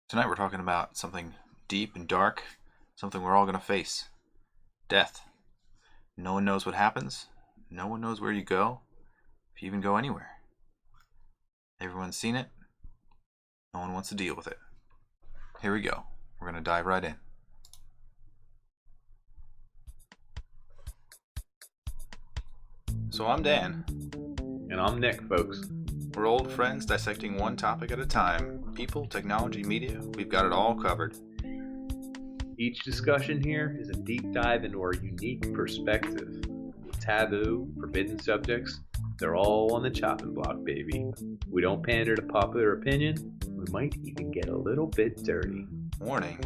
Tonight we're talking about something deep and dark, something we're all going to face. Death. No one knows what happens. No one knows where you go, if you even go anywhere. Everyone's seen it. No one wants to deal with it. Here we go. We're going to dive right in. So I'm Dan. And I'm Nick, folks. We're old friends dissecting one topic at a time. People, technology, media, we've got it all covered. Each discussion here is a deep dive into our unique perspective. Taboo, forbidden subjects, they're all on the chopping block, baby. We don't pander to popular opinion. We might even get a little bit dirty. Warning,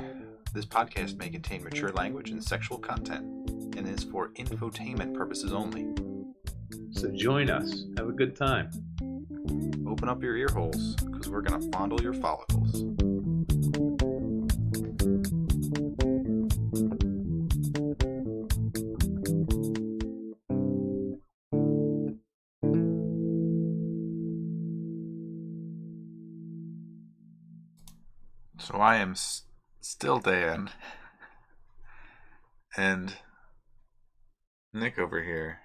this podcast may contain mature language and sexual content, and is for infotainment purposes only. So join us. Have a good time. Open up your ear holes, because we're going to fondle your follicles. So I am still Dan, and Nick over here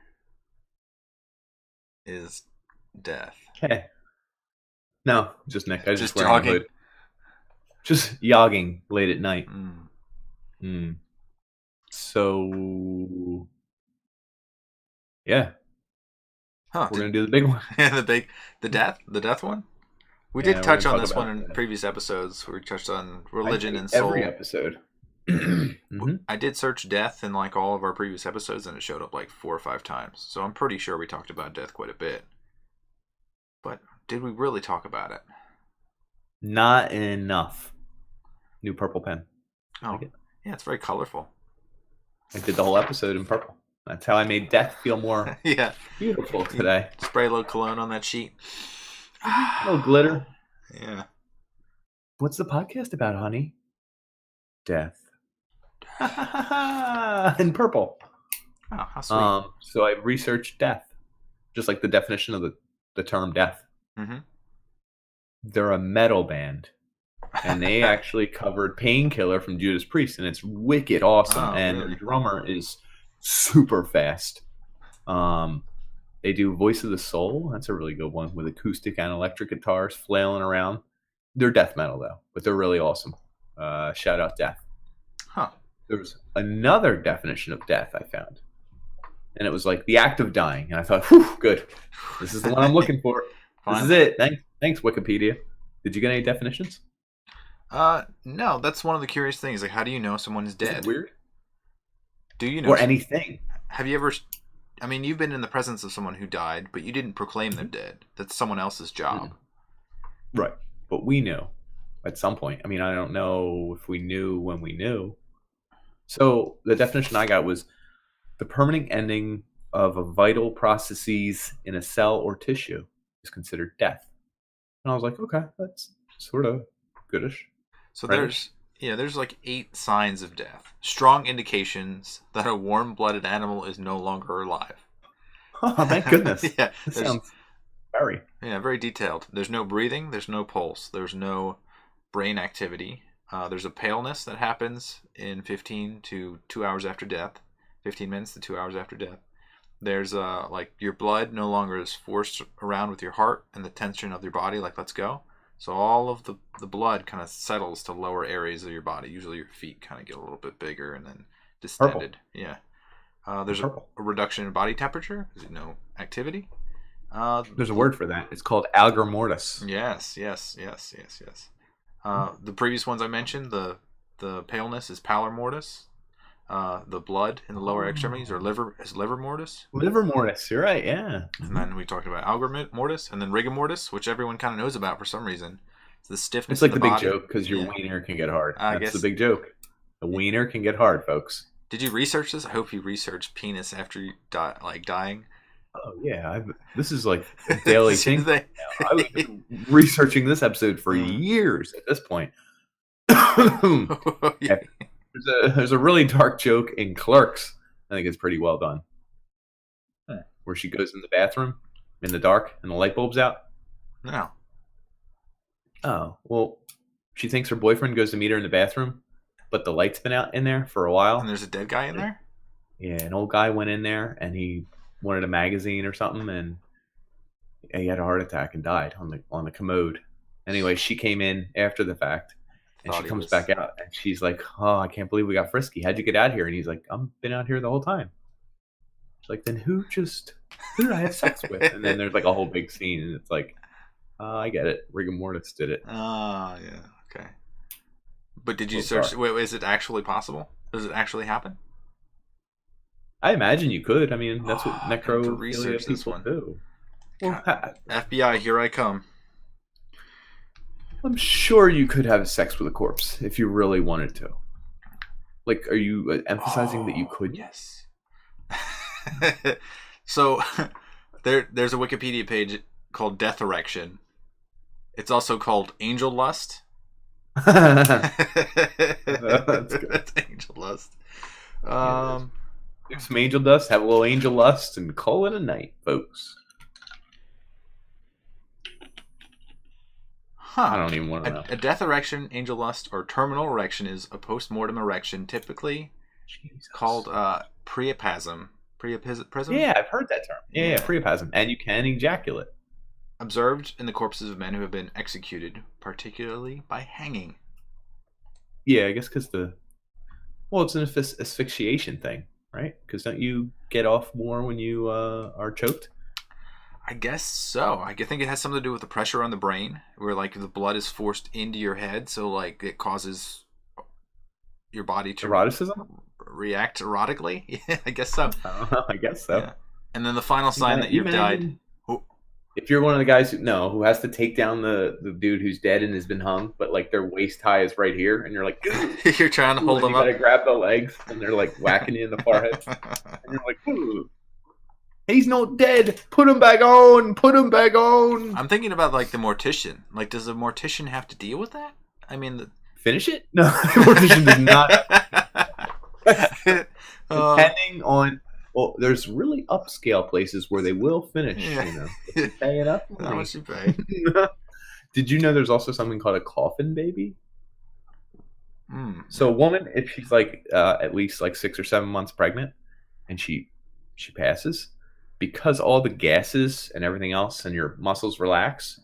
is Death. Hey. No, just Nick. I was Just wearing a jogging? hood. Just yogging late at night. So, yeah. Huh? We're going to do the big one. The death one. We Yeah, did we're touch gonna on talk this one about in that. previous episodes. Where we touched on religion I and think soul. every episode. Mhm. I did search death in like all of our previous episodes, and it showed up like 4 or 5 times. So I'm pretty sure we talked about death quite a bit. But did we really talk about it? Not enough. New purple pen. Oh, Like it? yeah, it's very colorful. I did the whole episode in purple. That's how I made death feel more Yeah, beautiful today. spray a little cologne on that sheet. A little glitter. Yeah. What's the podcast about, honey? Death. In purple. Oh, how sweet. So I researched death, just like the definition of the term death. Mm-hmm. They're a metal band, and they actually covered Painkiller from Judas Priest, and it's wicked awesome. Oh, and really? their drummer is super fast. They do Voice of the Soul. That's a really good one with acoustic and electric guitars flailing around. They're death metal though, but they're really awesome. Shout out Death. Huh. There's another definition of death I found, and it was like the act of dying. And I thought, whew, good. This is the one I'm looking for. This is it. Thanks, Wikipedia. Did you get any definitions? No, that's one of the curious things. Like, how do you know someone is Is it dead? weird? Do you know? Or anything. Have you ever? I mean, you've been in the presence of someone who died, but you didn't proclaim them dead. That's someone else's job. Right. But we knew at some point. I mean, I don't know if we knew when we knew. So the definition I got was the permanent ending of a vital processes in a cell or tissue is considered death. And I was like, okay, that's sort of goodish. So Right. there's like 8 signs of death. Strong indications that a warm-blooded animal is no longer alive. Oh, thank goodness. Yeah, This there's- sounds very. Yeah, very detailed. There's no breathing. There's no pulse. There's no brain activity. There's a paleness that happens in 15 to 2 hours after death. 15 minutes to 2 hours after death. There's like your blood no longer is forced around with your heart and the tension of your body. Like, let's go. So all of the blood kind of settles to lower areas of your body. Usually your feet kind of get a little bit bigger and then distended. Yeah. There's a reduction in body temperature because no activity. There's a word for that. It's called algar mortis. Yes. The previous ones I mentioned, the paleness is pallor mortis. The blood in the lower extremities or liver mortis. Liver mortis. You're right. Yeah. And then we talked about algar mortis, and then rigor mortis, which everyone kind of knows about for some reason. It's the stiffness. It's like of the big body. joke because your Yeah. wiener can get hard. I That's guess- the big joke. The wiener can get hard, folks. Did you research this? I hope you researched penis after you dying. Oh yeah, this is like a daily As soon thing. as they- I've been researching this episode for years at this point. Yeah. There's a really dark joke in Clerks. I think it's pretty well done. Where she goes in the bathroom in the dark and the light bulb's out. No. Oh, well, She thinks her boyfriend goes to meet her in the bathroom, but the light's been out in there for a And while. there's a dead guy in there? Yeah, an old guy went in there and he wanted a magazine or something, and he had a heart attack and died on the commode. Anyway, she came in after the fact, and she Thought he comes was. back out, and she's like, "Oh, I can't believe we got frisky. How'd you get out here?" And he's like, "I've been out here the whole time." She's like, "Then who did I have sex with?" And then there's like a whole big scene, and it's like, I get it. Rigor mortis did it. Oh, yeah. Okay. But did you Well, search? Wait, is it actually possible? Does it actually happen? I imagine you could. I mean, that's what I have to research necrophilia this people one. do. Well, FBI, here I come. I'm sure you could have sex with a corpse if you really wanted to. Like, are you emphasizing that you could? Yes. So there's a Wikipedia page called Death Erection. It's also called Angel Lust. That's good. That's Angel Lust. Get some angel dust, have a little angel lust, and call it a night, folks. I don't even want to know. A death erection, angel lust, or terminal erection is a post-mortem erection, typically called priapism. Priapism? Yeah, I've heard that term. Yeah, priapism. And you can ejaculate. Observed in the corpses of men who have been executed, particularly by hanging. Yeah, I guess because it's an asphyxiation thing, right? Because don't you get off more when you are choked? I guess so. I think it has something to do with the pressure on the brain, where like the blood is forced into your head, so like it causes your body to eroticism react erotically. Yeah, I guess so. I guess so. Yeah. And then the final sign that you've died. If you're one of the guys who has to take down the dude who's dead and has been hung, but like their waist high is right here, and you're like, you're trying to hold them up. You gotta grab the legs, and they're like whacking you in the forehead, and you're like, ooh. He's not dead. Put him back on. Put him back on. I'm thinking about like the mortician. Like, does the mortician have to deal with that? I mean, finish it? No, the mortician does not. Depending on, there's really upscale places where they will finish. Yeah. You know, if you pay it up. How much you pay? Did you know there's also something called a coffin baby? Mm. So a woman, if she's like at least like 6 or 7 months pregnant, and she passes. Because all the gases and everything else and your muscles relax,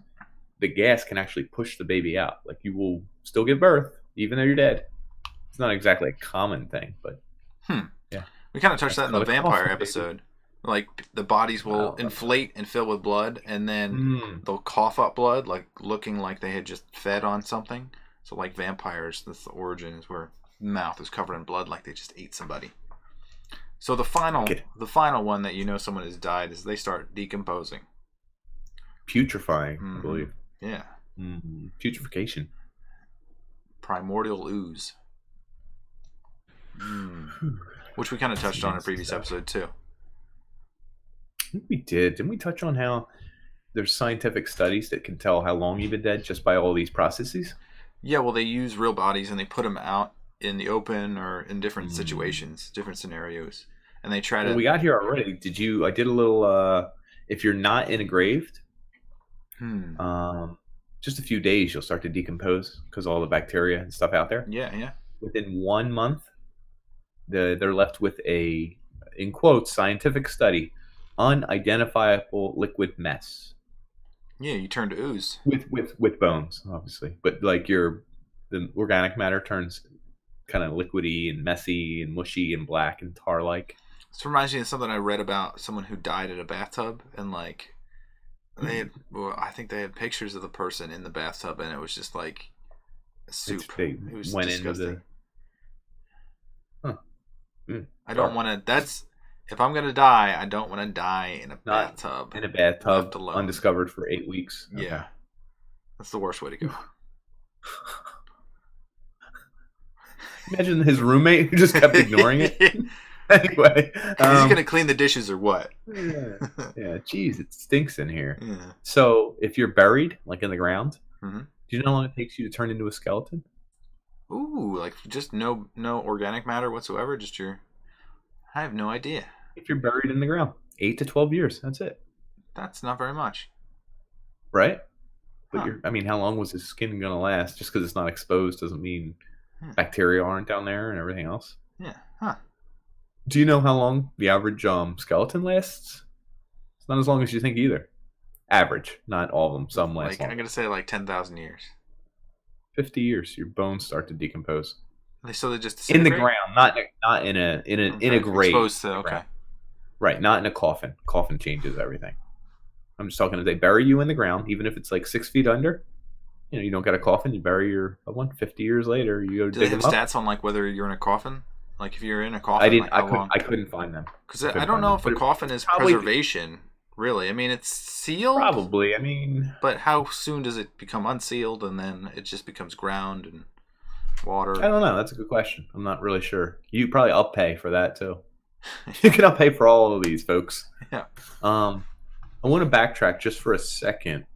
the gas can actually push the baby out. Like you will still give birth, even though you're dead. It's not exactly a common thing, but yeah. We kind of touched that in the vampire episode. Like the bodies will inflate and fill with blood, and then they'll cough up blood, like looking like they had just fed on something. So like vampires, that's the origin, is where the mouth is covered in blood, like they just ate somebody. So the final one that you know someone has died is they start decomposing. Putrifying, I believe. Yeah. Putrefaction. Primordial ooze. Which we kind of touched on in a previous episode too. I think we did. Didn't we touch on how there's scientific studies that can tell how long you've been dead just by all these processes? Yeah, well, they use real bodies and they put them out in the open or in different situations, different scenarios. And they try to... Well, we got here already. I did a little... if you're not in a grave, just a few days you'll start to decompose because all the bacteria and stuff out there. Yeah. Within 1 month, they're left with a, in quotes, scientific study, unidentifiable liquid mess. Yeah, you turn to ooze. With bones, obviously. But like the organic matter turns kind of liquidy and messy and mushy and black and tar-like. This reminds me of something I read about someone who died in a bathtub, and like I think they had pictures of the person in the bathtub, and it was just like soup. It was disgusting. I don't want to. If I'm gonna die, I don't want to die in a bathtub. In a bathtub, undiscovered for 8 weeks. Okay. Yeah, that's the worst way to go. Imagine his roommate who just kept ignoring it. Anyway, he's gonna clean the dishes or what? Yeah. Geez, it stinks in here. Yeah. So if you're buried, like in the ground, do you know how long it takes you to turn into a skeleton? Ooh, like just no organic matter whatsoever. I have no idea. If you're buried in the ground, 8 to 12 years. That's it. That's not very much, right? But Huh. I mean, how long was his skin going to last? Just because it's not exposed doesn't mean Hmm. bacteria aren't down there and everything else. Yeah. Huh. Do you know how long the average skeleton lasts? It's not as long as you think either. Average, not all of them. Some last Like I'm longer. gonna say like 10,000 years. 50 years, your bones start to decompose So they just in the disintegrate? ground, not in a grave. Exposed to. In the Okay. ground. Right, not in a coffin. Coffin changes everything. I'm just talking if they bury you in the ground, even if it's like 6 feet under. You don't got a coffin. You bury your loved one. 50 years later, you go Do they dig have them up. stats on like whether you're in a coffin? Like if you're in a coffin, like how long? I couldn't find them. Because I don't know if a coffin is preservation. Really, I mean it's sealed. Probably. I mean, but how soon does it become unsealed and then it just becomes ground and water? I don't know. That's a good question. I'm not really sure. You probably uppay for that too. You can uppay for all of these, folks. Yeah. I want to backtrack just for a second.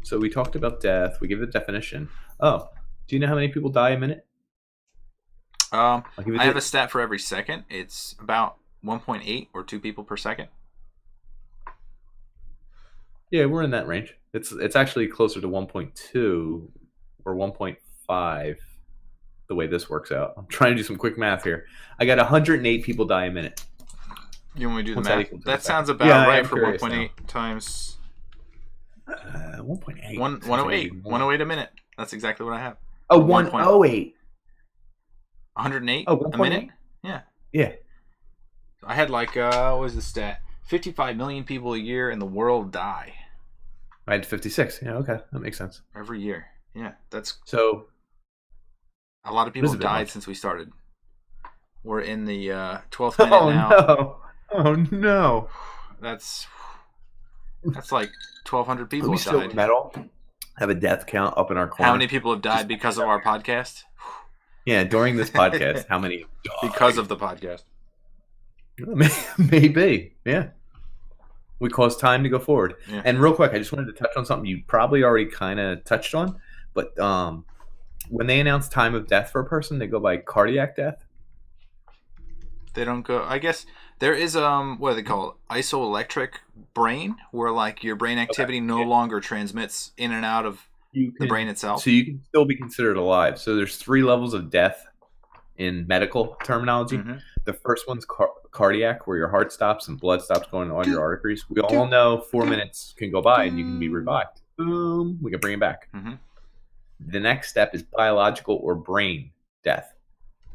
So we talked about death. We gave the definition. Oh, do you know how many people die a minute? I have a stat for every second. It's about 1.8 or 2 people per second. Yeah, we're in that range. It's actually closer to 1.2 or 1.5 the way this works out. I'm trying to do some quick math here. I got 108 people die a minute. You want me to do the What's math? That sounds about Yeah, right I'm for curious 1.8 times 1.8. 108. 108 a minute. That's exactly what I have. Oh, 108. 108 Oh, a minute? 1.8? Yeah. Yeah. I had like, what was the stat? 55 million people a year in the world die. I had 56. Yeah, okay. That makes sense. Every year. Yeah. That's So a lot of people This is have a bit died much. since we started. We're in the 12th minute Oh now. no. Oh no. That's like 1,200 people We have still died. metal. Have a death count up in our corner. How many people have died because of our podcast? Yeah, during this podcast, how many? Because of the podcast. Maybe. Yeah. We cause time to go forward. Yeah. And real quick, I just wanted to touch on something you probably already kind of touched on, but when they announce time of death for a person, they go by cardiac death. They don't go. I guess there is what do they call it? Isoelectronic brain, where like your brain activity no longer transmits in and out of the brain itself. So you can still be considered alive. So there's 3 levels of death in medical terminology. Mm-hmm. The first one's cardiac, where your heart stops and blood stops going to all your arteries. We all know 4 minutes can go by and you can be revived. Boom, we can bring it back. Mm-hmm. The next step is biological or brain death.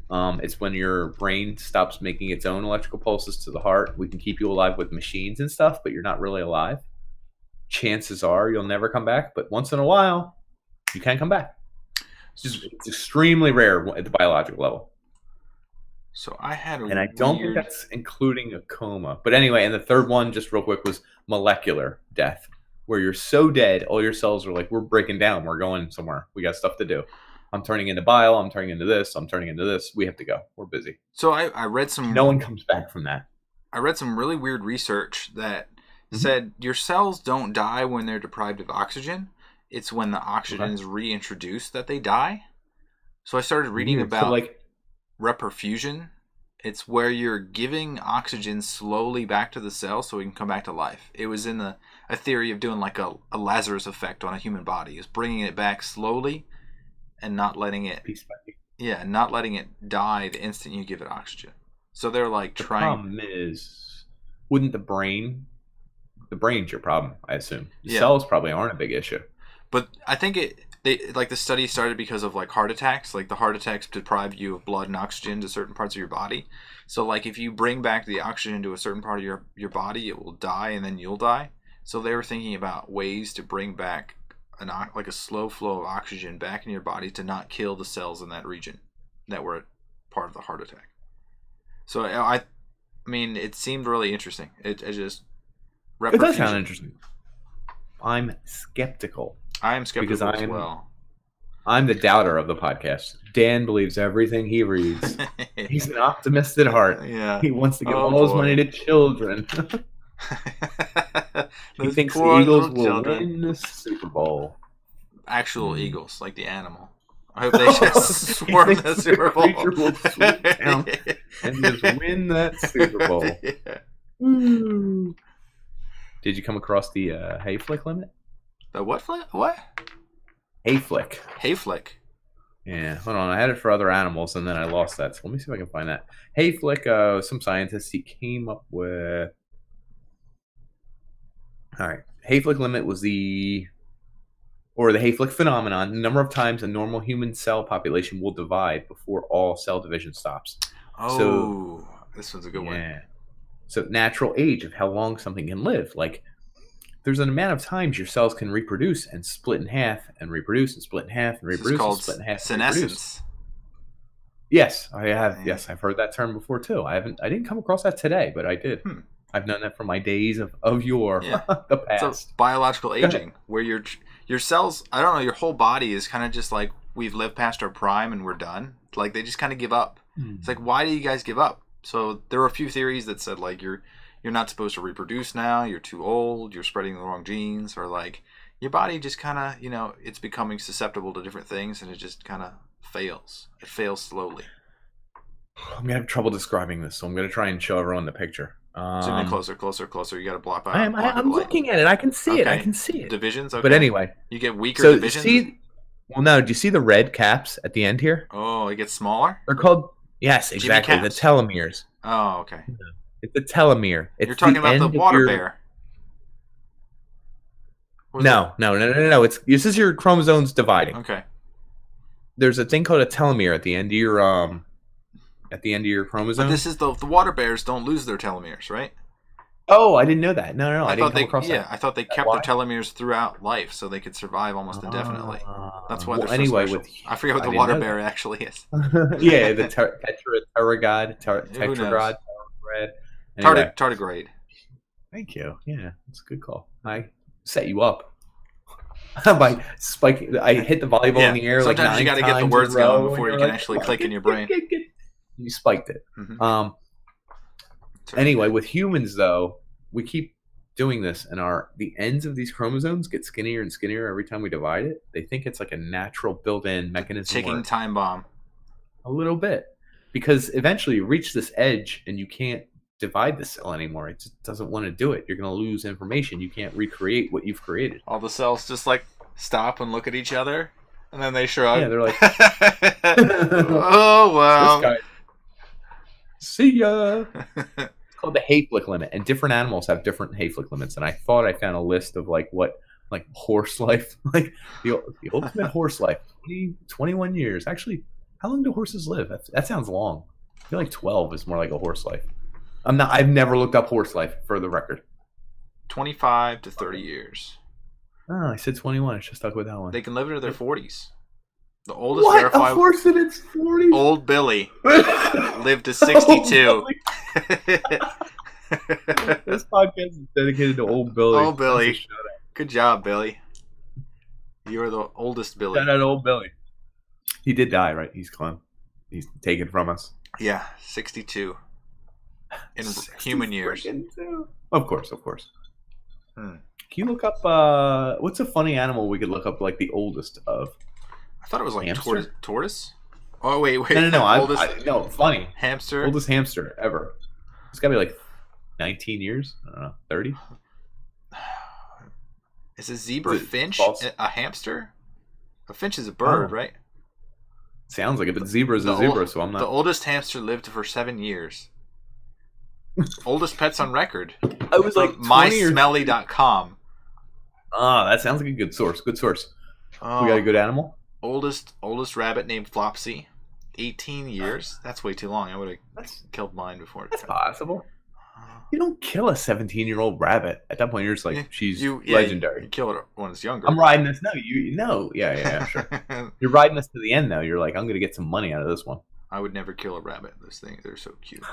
It's when your brain stops making its own electrical pulses to the heart. We can keep you alive with machines and stuff, but you're not really alive. Chances are you'll never come back, but once in a while, you can come back. It's extremely rare at the biological level. So I had And I don't think that's including a coma. But anyway, and the third one, just real quick, was molecular death, where you're so dead, all your cells are like, we're breaking down. We're going somewhere. We got stuff to do. I'm turning into bile. I'm turning into this. I'm turning into this. We have to go. We're busy. So I read some. No one comes back from that. I read some really weird research that said your cells don't die when they're deprived of oxygen. It's when the oxygen is reintroduced that they die. So I started reading about reperfusion. It's where you're giving oxygen slowly back to the cell so it can come back to life. It was in a theory of doing like a Lazarus effect on a human body. Is bringing it back slowly and not letting it not letting it die the instant you give it oxygen. So they're like trying. The problem is, wouldn't the brain's your problem, I assume. Cells probably aren't a big issue. But I think the study started because of like heart attacks. Like the heart attacks deprive you of blood and oxygen to certain parts of your body. So like if you bring back the oxygen to a certain part of your body, it will die and then you'll die. So they were thinking about ways to bring back a slow flow of oxygen back in your body to not kill the cells in that region that were part of the heart attack. So I mean, it seemed really interesting. It does sound interesting. I'm skeptical. I am skeptical as well. I'm the doubter of the podcast. Dan believes everything he reads. He's an optimist at heart. Yeah. He wants to give all his money to children. He thinks the Eagles will win the Super Bowl. Actual Eagles, like the animal. I hope they just swarm the Super Bowl. Creature will swoop down and just win that Super Bowl. Yeah. Woo. Did you come across the hayflick limit? The what flick? What? Hayflick. Hayflick. Yeah, hold on. I had it for other animals, and then I lost that. So let me see if I can find that. Hayflick, some scientists, he came up with... All right. Hayflick limit was the Hayflick phenomenon, the number of times a normal human cell population will divide before all cell division stops. Oh, this one's a good one. So natural age of how long something can live. Like, there's an amount of times your cells can reproduce and split in half and reproduce and split in half and reproduce and split in half. Senescence. Yes, I have. Yes, I've heard that term before too. I didn't come across that today, but I did. I've known that from my days of yore, the past. So biological aging, where your cells, I don't know, your whole body is kind of just like, we've lived past our prime and we're done. Like, they just kind of give up. It's like, why do you guys give up? So there were a few theories that said, like, you're not supposed to reproduce now, you're too old, you're spreading the wrong genes, or like your body just kind of, it's becoming susceptible to different things, and it just kind of fails. It fails slowly. I'm gonna have trouble describing this, so I'm gonna try and show everyone the picture. Zoom in closer. You got to block out. I'm looking at it. I can see it. I can see it. Divisions, okay. But anyway, you get weaker divisions. No. Do you see the red caps at the end here? Oh, it gets smaller. They're called exactly the telomeres. Oh, okay. It's the telomere. You're talking about the water bear. No. This is your chromosomes dividing. Okay. There's a thing called a telomere at the end of your chromosome. But this is the water bears don't lose their telomeres, right? Oh, I didn't know that. No, I didn't come across that. Yeah, I thought they kept their telomeres throughoud life so they could survive almost indefinitely. That's why they're so special. I forget what the water bear actually is. Yeah, the tardigrade. Anyway. Tardigrade. Thank you. Yeah, that's a good call. I set you up by spiking. I hit the volleyball in the air. Sometimes you got to get the words going before you can actually click in your brain. You spiked it. Anyway, with humans though, we keep doing this, and the ends of these chromosomes get skinnier and skinnier every time we divide it. They think it's like a natural built-in mechanism. Ticking time bomb. A little bit, because eventually you reach this edge and you can't divide the cell anymore. It just doesn't want to do it. You're going to lose information. You can't recreate what you've created. All the cells just like stop and look at each other, and then they shrug. Yeah, they're like, "Oh wow, see ya." It's called the hayflick limit, and different animals have different hayflick limits. And I thought I found a list of like horse life, like the ultimate horse life, 21 years. Actually, how long do horses live? That sounds long. I feel like 12 is more like a horse life. I've never looked up horse life, for the record. 25 to 30 years. Oh, I said 21. I should stuck with that one. They can live into their 40s. The oldest what? verified A horse in its 40s? Old Billy lived to 62. This podcast is dedicated to Old Billy. Old Billy. Good job, Billy. You are the oldest Billy. Shout out Old Billy. He did die, right? He's gone. He's taken from us. Yeah, 62. In human years. Of course. Can you look up what's a funny animal we could look up like the oldest of? I thought it was like tortoise. Oh wait. No, funny. Hamster. Oldest hamster ever. It's gotta be like 19 years. I don't know, 30. Is a zebra finch a hamster? A finch is a bird, right? Sounds like it, but zebra is a zebra, so I'm not. The oldest hamster lived for 7 years. Oldest pets on record. I was like mysmelly.com. That sounds like a good source. We got a good animal. Oldest rabbit named Flopsy. 18 years. That's way too long. I would have killed mine before. That's possible. You don't kill a 17-year-old rabbit. At that point, you're just like, she's legendary. You kill it when it's younger. I'm riding this. No, yeah, sure. You're riding this to the end, though. You're like, I'm going to get some money out of this one. I would never kill a rabbit. Those things, they're so cute.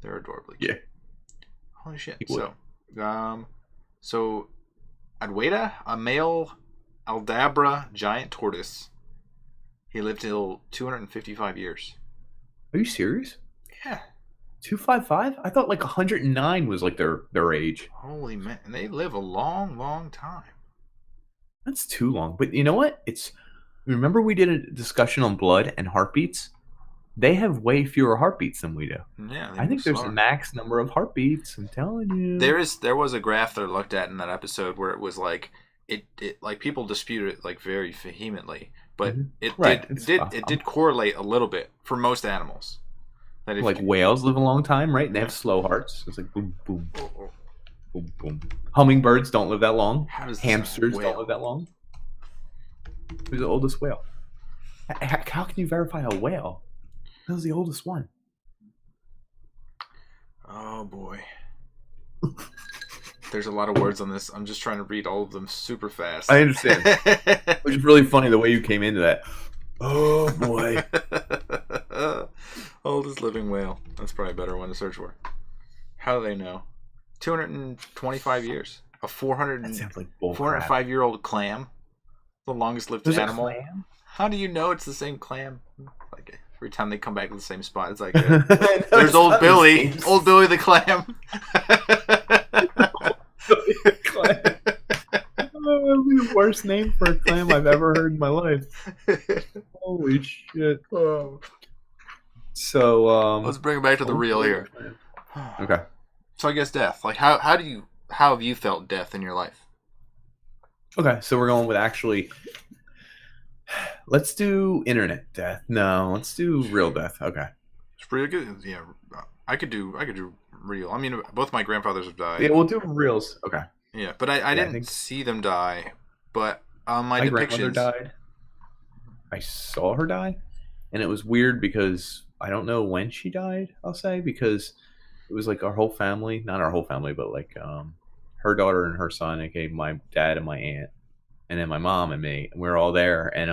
They're adorably cute. Yeah. Holy shit. So, Adwaita, a male aldabra giant tortoise. He lived till 255 years. Are you serious? Yeah. 255? I thought like 109 was like their age. Holy man. And they live a long, long time. That's too long. But you know what? Remember we did a discussion on blood and heartbeats? They have way fewer heartbeats than we do. Yeah, I think there's a max number of heartbeats. I'm telling you. There was a graph that I looked at in that episode where it was like it like people dispute it like very vehemently, but Right. it did correlate a little bit for most animals. That if Like whales live a long time, right? And they have slow hearts. It's like boom, boom, oh, boom, boom. Hummingbirds don't live that long. how does Hamsters whale- don't live that long. Who's the oldest whale? How can you verify a whale? Who's the oldest one? Oh boy. There's a lot of words on this. I'm just trying to read all of them super fast. I understand. Which is really funny the way you came into that. Oh boy. Oldest living whale. That's probably a better one to search for. How do they know? 225 years. A 400 That sounds like bull 405-year-old clam. The longest lived There's animal. a clam? How do you know it's the same clam? Like every time they come back to the same spot, it's like There's there's old Billy. Old Billy the clam. That would be the worst name for a clam I've ever heard in my life. Holy shit. So Let's bring it back to the real here. Okay. So I guess death. Like how have you felt death in your life? Okay, so we're going with actually. Let's do internet death. No, let's do real death. Okay. It's pretty good. Yeah, I could do real. I mean, both my grandfathers have died. Yeah, we'll do reals. Okay. Yeah, but I didn't see them die. But my grandmother depictions died. I saw her die, and it was weird because I don't know when she died. I'll say because it was like our whole family, not our whole family, but like her daughter and her son, aka my dad and my aunt, and then my mom and me, and we were all there, and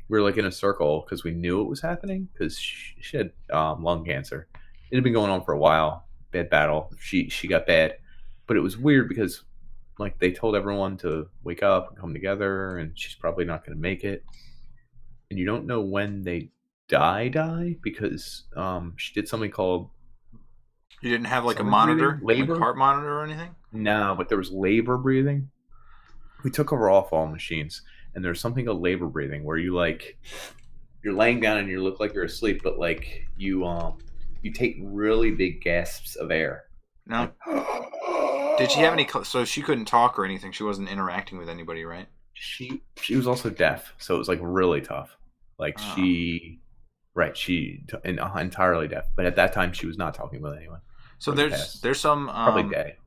we were like in a circle because we knew it was happening because she had lung cancer. It had been going on for a while, bad battle. She got bad, but it was weird because like they told everyone to wake up and come together, and she's probably not going to make it. And you don't know when they die because she did something called. You didn't have like a Summer monitor, breathing? Labor? like heart monitor or anything? No, but there was labor breathing. We took her off all machines, and there's something called labor breathing where you like you're laying down and you look like you're asleep, but like you take really big gasps of air. No. Did she have any? So she couldn't talk or anything. She wasn't interacting with anybody, right? She was also deaf, so it was like really tough. Like she entirely deaf, but at that time she was not talking with anyone. So there's some probably dead.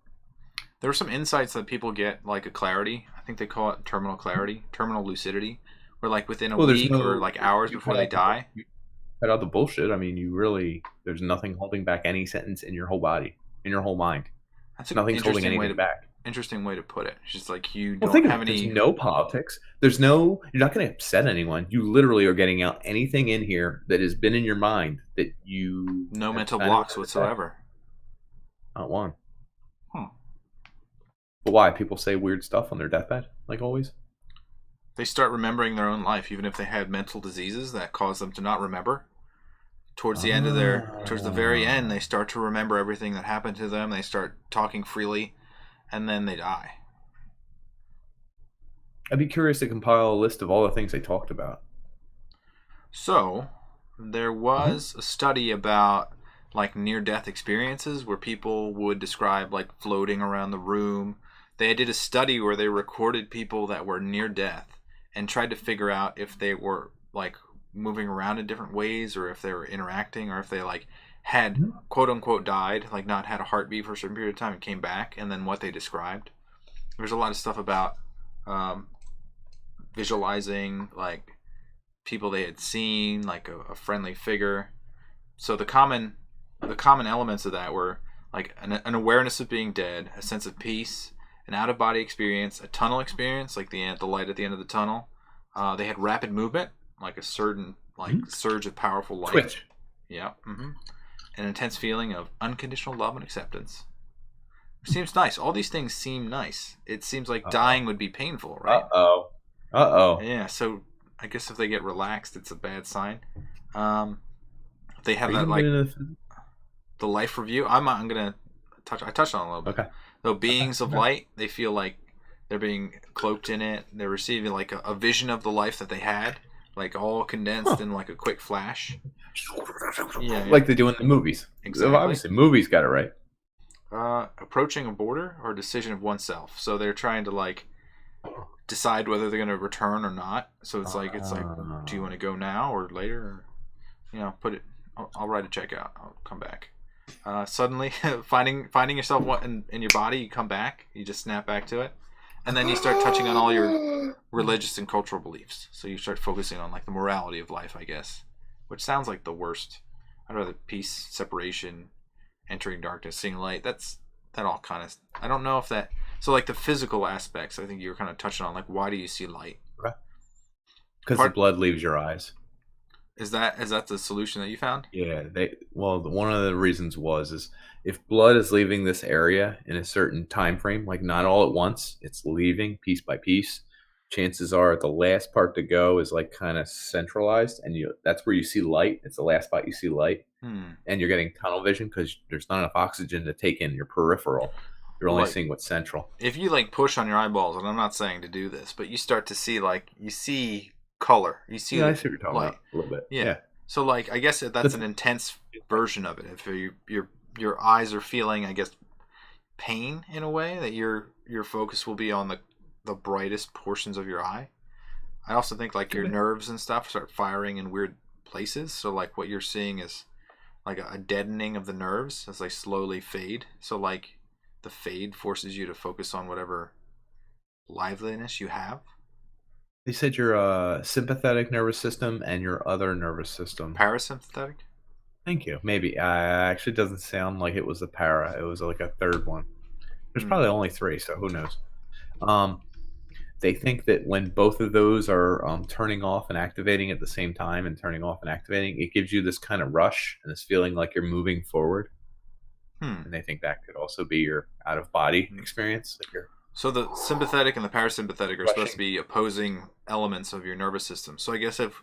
There are some insights that people get, like a clarity. I think they call it terminal clarity, terminal lucidity, where like within a week or like hours before they die. Cut out the bullshit. I mean, there's nothing holding back any sentence in your whole body, in your whole mind. That's nothing's holding anything back. Interesting way to put it. It's just like you don't have any. There's no politics. You're not going to upset anyone. You literally are getting out anything in here that has been in your mind that you. No mental blocks whatsoever. Not one. But why? People say weird stuff on their deathbed, like always? They start remembering their own life, even if they had mental diseases that cause them to not remember. Towards the very end, they start to remember everything that happened to them. They start talking freely, and then they die. I'd be curious to compile a list of all the things they talked about. So, there was a study about like near-death experiences where people would describe like floating around the room. They did a study where they recorded people that were near death and tried to figure out if they were like moving around in different ways or if they were interacting or if they like had quote unquote died, like not had a heartbeat for a certain period of time and came back, and then what they described. There's a lot of stuff about visualizing like people they had seen, like a friendly figure. So the common elements of that were like an awareness of being dead, a sense of peace, an out-of-body experience, a tunnel experience, like the light at the end of the tunnel. They had rapid movement, like a certain surge of powerful light. Twitch. Yeah. An intense feeling of unconditional love and acceptance. It seems nice. All these things seem nice. It seems like dying would be painful, right? Yeah. So I guess if they get relaxed, it's a bad sign. They have that like the life review. I'm gonna touch. I touched on it a little bit. Okay. Though beings of light, they feel like they're being cloaked in it. They're receiving like a vision of the life that they had, like all condensed in like a quick flash. Yeah, like they do in the movies. Exactly. Obviously, movies got it right. Approaching a border or decision of oneself. So they're trying to like decide whether they're going to return or not. So it's like, do you Uh, want to go now or later? Or, put it. I'll write a check out. I'll come back. Suddenly, finding yourself in your body, you come back. You just snap back to it, and then you start touching on all your religious and cultural beliefs. So you start focusing on like the morality of life, I guess, which sounds like the worst. I'd rather peace, separation, entering darkness, seeing light. That all kind of. I don't know if that. So like the physical aspects, I think you were kind of touching on. Like, why do you see light? because the blood leaves your eyes. Is that the solution that you found? Yeah, one of the reasons is if blood is leaving this area in a certain time frame, like not all at once, it's leaving piece by piece. Chances are the last part to go is like kind of centralized, and that's where you see light. It's the last spot you see light, and you're getting tunnel vision because there's not enough oxygen to take in your peripheral. You're only seeing what's central. If you like push on your eyeballs, and I'm not saying to do this, but you start to see you see color. You see I see what you're talking about a little bit. Yeah. So like I guess that's an intense version of it. If your eyes are feeling, I guess, pain in a way, that your focus will be on the brightest portions of your eye. I also think like your nerves and stuff start firing in weird places. So like what you're seeing is like a deadening of the nerves as they slowly fade. So like the fade forces you to focus on whatever liveliness you have. They said your sympathetic nervous system and your other nervous system. Parasympathetic? Thank you. Maybe. Actually doesn't sound like it was a para. It was like a third one. There's probably only 3, so who knows. They think that when both of those are turning off and activating at the same time, and turning off and activating, it gives you this kind of rush and this feeling like you're moving forward. And they think that could also be your out-of-body experience. So the sympathetic and the parasympathetic are supposed to be opposing elements of your nervous system. So I guess if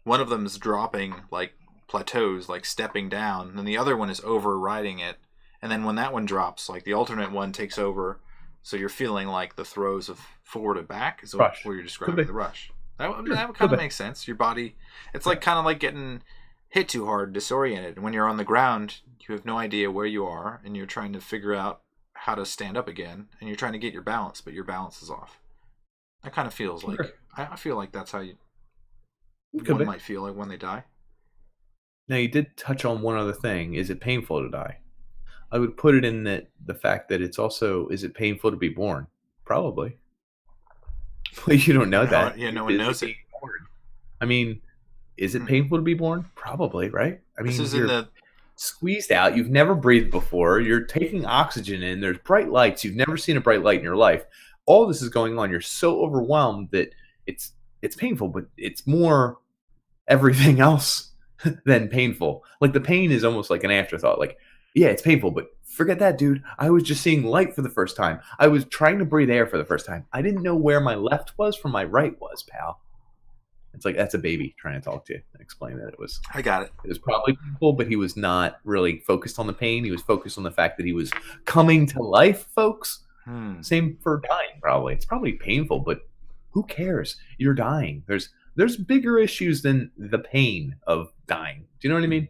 one of them is dropping, like plateaus, like stepping down, then the other one is overriding it. And then when that one drops, like the alternate one takes over. So you're feeling like the throws of forward and back is what you're describing, the rush. That would kind of make sense. Your body, it's like kind of like getting hit too hard, disoriented. When you're on the ground, you have no idea where you are, and you're trying to figure out how to stand up again, and you're trying to get your balance, but your balance is off. That kind of feels like, I feel like that's how one might feel like when they die. Now, you did touch on one other thing. Is it painful to die? I would put it in the fact that it's also, is it painful to be born? Probably. Well, you don't know that. Yeah, no one knows it. I mean, is it painful to be born? Probably, right? I mean, this is you're squeezed out. You've never breathed before. You're taking oxygen in. There's bright lights. You've never seen a bright light in your life. All this is going on. You're so overwhelmed that it's painful, but it's more everything else than painful. Like the pain is almost like an afterthought. Like, yeah, it's painful, but forget that, dude. I was just seeing light for the first time. I was trying to breathe air for the first time. I didn't know where my left was from my right was, pal. It's like, that's a baby trying to talk to you and explain that it was. I got it. It was probably painful, but he was not really focused on the pain. He was focused on the fact that he was coming to life, folks. Same for dying, probably. It's probably painful, but who cares? You're dying. There's bigger issues than the pain of dying. Do you know what I mean?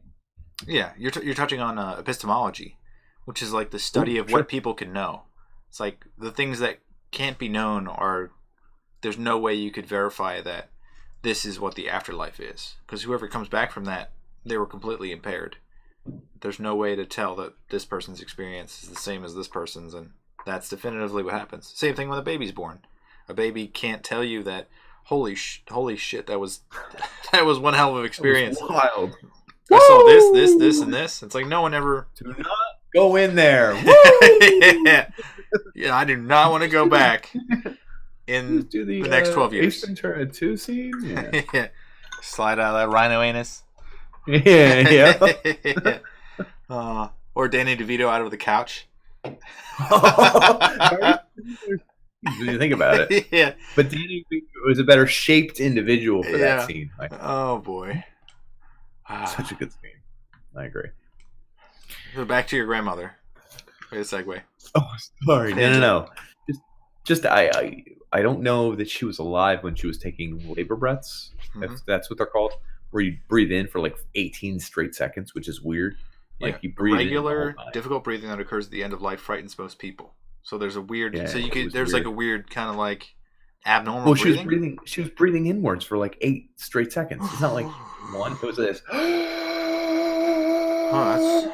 Yeah, you're touching on epistemology, which is like the study of what people can know. It's like the things that can't be known are, there's no way you could verify that this is what the afterlife is, because whoever comes back from that, they were completely impaired. There's no way to tell that this person's experience is the same as this person's, and that's definitively what happens. Same thing when a baby's born. A baby can't tell you that holy shit, that was one hell of an experience. Wild. I saw this, and this. It's like no one ever. Do not go in there. Yeah, I do not want to go back in the next 12 years. Ace Ventura 2 scene? Yeah. Yeah. Slide out of that rhino anus. Yeah. Or Danny DeVito out of the couch. When you think about it. Yeah. But Danny was a better shaped individual for that scene. Oh, boy. Such a good scene. I agree. So back to your grandmother. Wait a segue. Oh, sorry. No. I don't know that she was alive when she was taking labor breaths. If that's what they're called. Where you breathe in for like 18 straight seconds, which is weird. Like you breathe regular, difficult breathing that occurs at the end of life frightens most people. So there's a weird. So you could. There's weird. Like a weird kind of like abnormal Well, breathing? she was breathing inwards for like 8 straight seconds. It's not like one. It was this. Oh, that's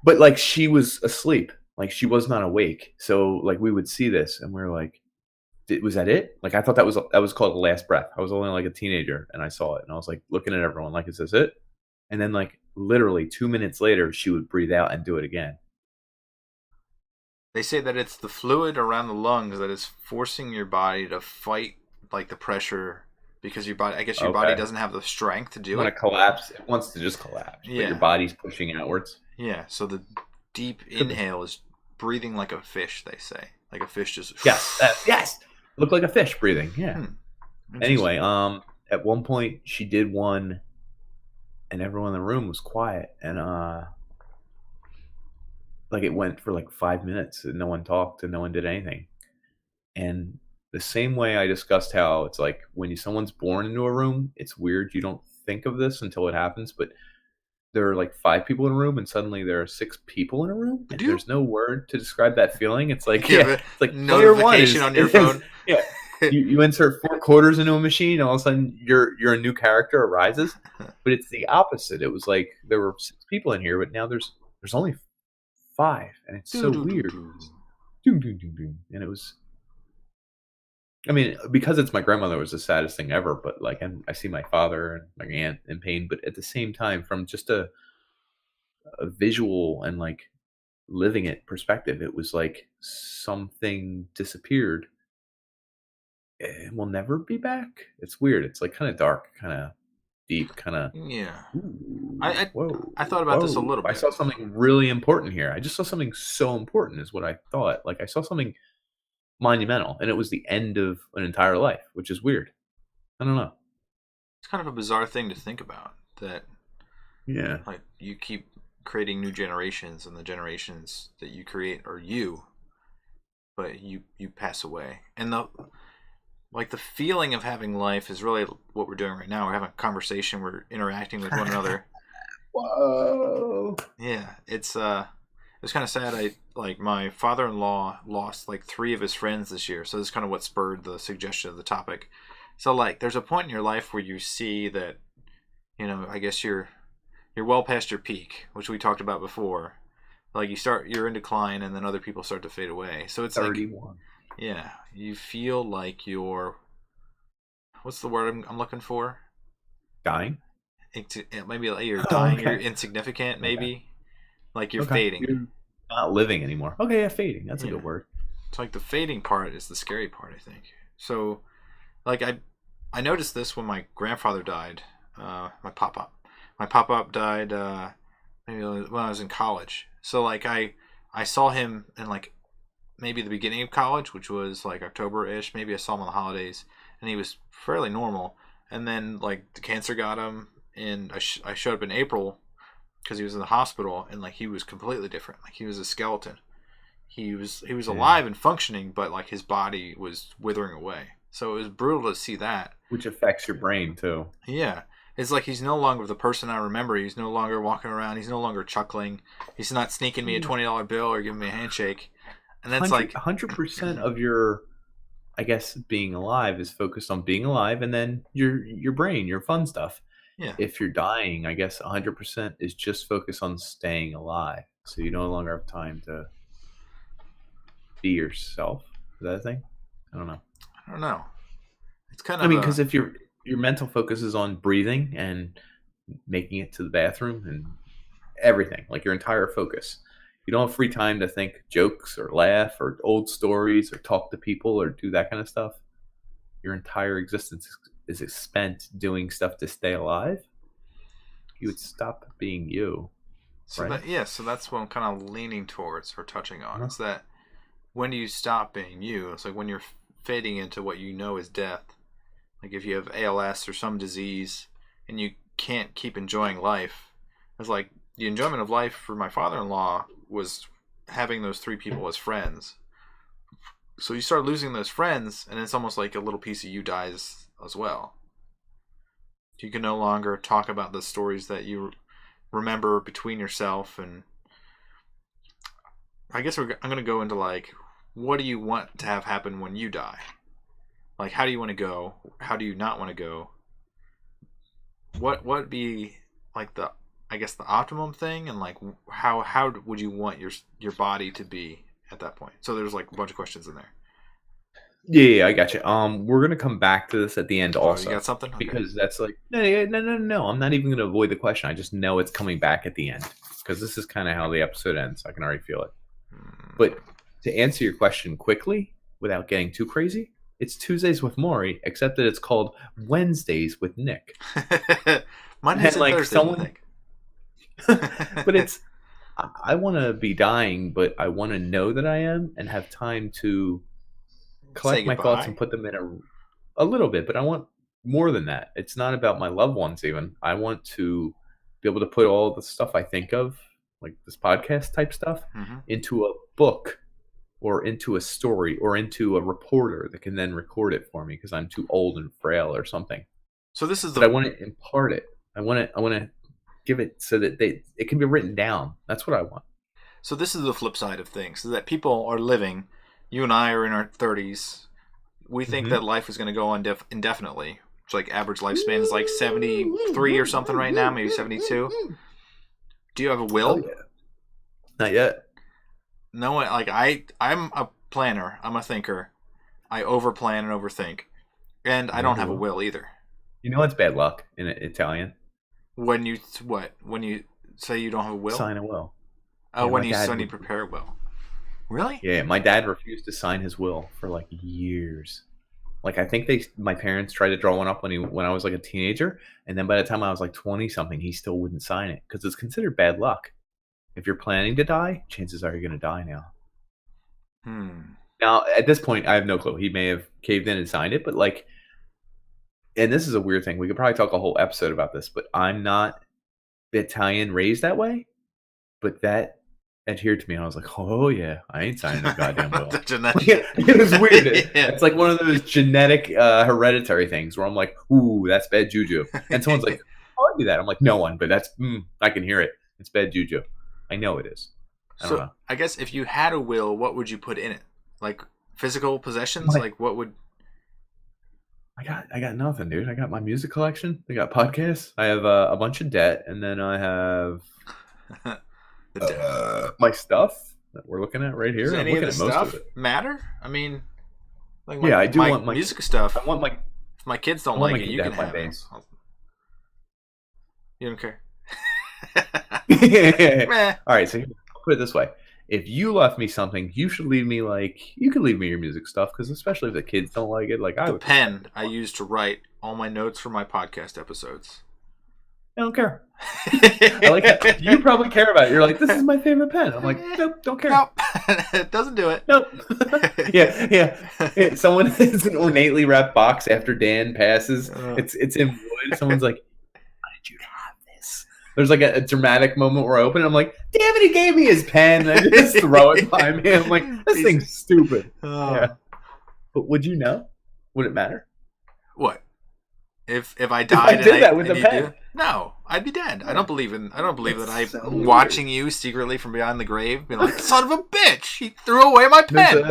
But like she was asleep. Like she was not awake. So like we would see this and we are like, was that it? Like I thought that was called the last breath. I was only like a teenager and I saw it and I was like looking at everyone like, is this it? And then like literally 2 minutes later, she would breathe out and do it again. They say that it's the fluid around the lungs that is forcing your body to fight like the pressure because your body, I guess your body Okay. doesn't have the strength to You do want it. to collapse. It wants to just collapse, but your Yeah. body's pushing outwards. Yeah. So the deep Could be. inhale is breathing like a fish, they say. Like a fish just. Yes. Yes. Look like a fish breathing. Yeah. Interesting. Anyway, at one point she did one and everyone in the room was quiet and like it went for like 5 minutes and no one talked and no one did anything. And the same way I discussed how it's like when someone's born into a room, it's weird. You don't think of this until it happens, but there are like 5 people in a room and suddenly there are 6 people in a room and there's no word to describe that feeling. It's like, it's like notification on your phone. Yeah. You insert 4 quarters into a machine, all of a sudden you're a new character arises. But it's the opposite. It was like there were 6 people in here, but now there's only 5, and it's so weird. And it was, I mean, because it's my grandmother, it was the saddest thing ever. But like, and I see my father and my aunt in pain, but at the same time, from just a visual and like living it perspective, it was like something disappeared and will never be back. It's weird. It's like kind of dark, kind of deep, kind of. Yeah. Whoa. I thought about this a little bit. I saw something really important here. I just saw something so important, is what I thought. Like I saw something monumental, and it was the end of an entire life, which is weird. I don't know. It's kind of a bizarre thing to think about. That Yeah. like you keep creating new generations, and the generations that you create are you, but you pass away, and the feeling of having life is really what we're doing right now. We're having a conversation. We're interacting with one another. Whoa. Yeah, it's kind of sad. My father-in-law lost like 3 of his friends this year, so this is kind of what spurred the suggestion of the topic. So like, there's a point in your life where you see that, I guess you're well past your peak, which we talked about before. Like you're in decline, and then other people start to fade away. So it's 31. like, yeah, you feel like you're, what's the word I'm looking for? Dying? Maybe like you're dying, Okay. you're insignificant, maybe. Okay. Like you're fading. You're not living anymore. Okay, yeah, fading. That's a good word. It's like the fading part is the scary part, I think. So, like I noticed this when my grandfather died. My pop-up. My pop-up died maybe when I was in college. So like I saw him in like maybe the beginning of college, which was like October-ish. Maybe I saw him on the holidays, and he was fairly normal. And then like the cancer got him, and I showed up in April because he was in the hospital, and like he was completely different. Like he was a skeleton. He was alive and functioning, but like his body was withering away. So it was brutal to see that. Which affects your brain too. Yeah. It's like he's no longer the person I remember. He's no longer walking around. He's no longer chuckling. He's not sneaking me a $20 bill or giving me a handshake. And that's like 100% of your, I guess, being alive is focused on being alive, and then your brain, your fun stuff. Yeah. If you're dying, I guess 100% is just focused on staying alive. So you no longer have time to be yourself. Is that a thing? I don't know. It's kind of. I mean, because if your mental focus is on breathing and making it to the bathroom and everything, like your entire focus, you don't have free time to think jokes or laugh or old stories or talk to people or do that kind of stuff. Your entire existence is spent doing stuff to stay alive. You would stop being you. So right? so that's what I'm kind of leaning towards or touching on. Is that when do you stop being you? It's like when you're fading into what you know is death. Like if you have ALS or some disease and you can't keep enjoying life. It's like the enjoyment of life for my father-in-law was having those 3 people as friends. So you start losing those friends, and it's almost like a little piece of you dies as well. You can no longer talk about the stories that you remember between yourself, and I guess I'm going to go into like, what do you want to have happen when you die? Like, how do you want to go? How do you not want to go? What would be like the, I guess, the optimum thing, and like how would you want your body to be at that point? So there's like a bunch of questions in there. Yeah, I got you. We're gonna come back to this at the end also. You got something? Okay. Because that's like no. I'm not even gonna avoid the question. I just know it's coming back at the end because this is kind of how the episode ends. I can already feel it. But to answer your question quickly, without getting too crazy, it's Tuesdays with Maury, except that it's called Wednesdays with Nick. Mondays and Thursdays with Nick. But it's, I want to be dying, but I want to know that I am and have time to collect my thoughts and put them in a little bit. But I want more than that. It's not about my loved ones even. I want to be able to put all the stuff I think of, like this podcast type stuff, into a book or into a story or into a reporter that can then record it for me because I'm too old and frail or something. So this is but I want to impart it. I want to give it so that it can be written down. That's what I want. So this is the flip side of things, is that people are living. You and I are in our 30s. We think that life is going to go on indefinitely. It's like average lifespan is like 73 or something right now, maybe 72. Do you have a will? Oh, yeah. Not yet. No, like I'm a planner. I'm a thinker. I overplan and overthink, and I don't have a will either. You know it's bad luck in Italian. When you When you say you don't have a will? Sign a will. Oh, when you prepare a will. Really? Yeah, my dad refused to sign his will for like years. Like I think my parents tried to draw one up when I was like a teenager, and then by the time I was like 20 something, he still wouldn't sign it because it's considered bad luck. If you're planning to die, chances are you're going to die now. Now, at this point, I have no clue. He may have caved in and signed it, but like, and this is a weird thing. We could probably talk a whole episode about this, but I'm not Italian raised that way, but that adhered to me. And I was like, oh yeah, I ain't signing a goddamn will. It was weird. It's like one of those genetic hereditary things where I'm like, ooh, that's bad juju. And someone's like, oh, I do that. I'm like, no one, but that's, I can hear it. It's bad juju. I know it is. I don't know. I guess if you had a will, what would you put in it? Like physical possessions? Like what would... I got nothing, dude. I got my music collection. I got podcasts. I have a bunch of debt, and then I have my stuff that we're looking at right here. Does any of the stuff matter? I mean, like I do want my music stuff. I want my... If my kids don't like it, you can have it. You don't care. All right, so I'll put it this way: if you left me something, you should leave me you could leave me your music stuff, because especially if the kids don't like it, I would. Pen I use to write all my notes for my podcast episodes. I don't care. I like that. You probably care about it. You're like, this is my favorite pen. I'm like, nope, don't care. Nope. It doesn't do it. Nope. Yeah. Someone has an ornately wrapped box after Dan passes. It's in wood. Someone's like, how did you have this? There's like a dramatic moment where I open it. I'm like, damn it, he gave me his pen. And I just throw it by me. I'm like, this thing's stupid. Yeah. But would you know? Would it matter? What? If I died, if I did that with the pen. No, I'd be dead. I don't believe that I'm watching you secretly from behind the grave, being like, son of a bitch, he threw away my pen.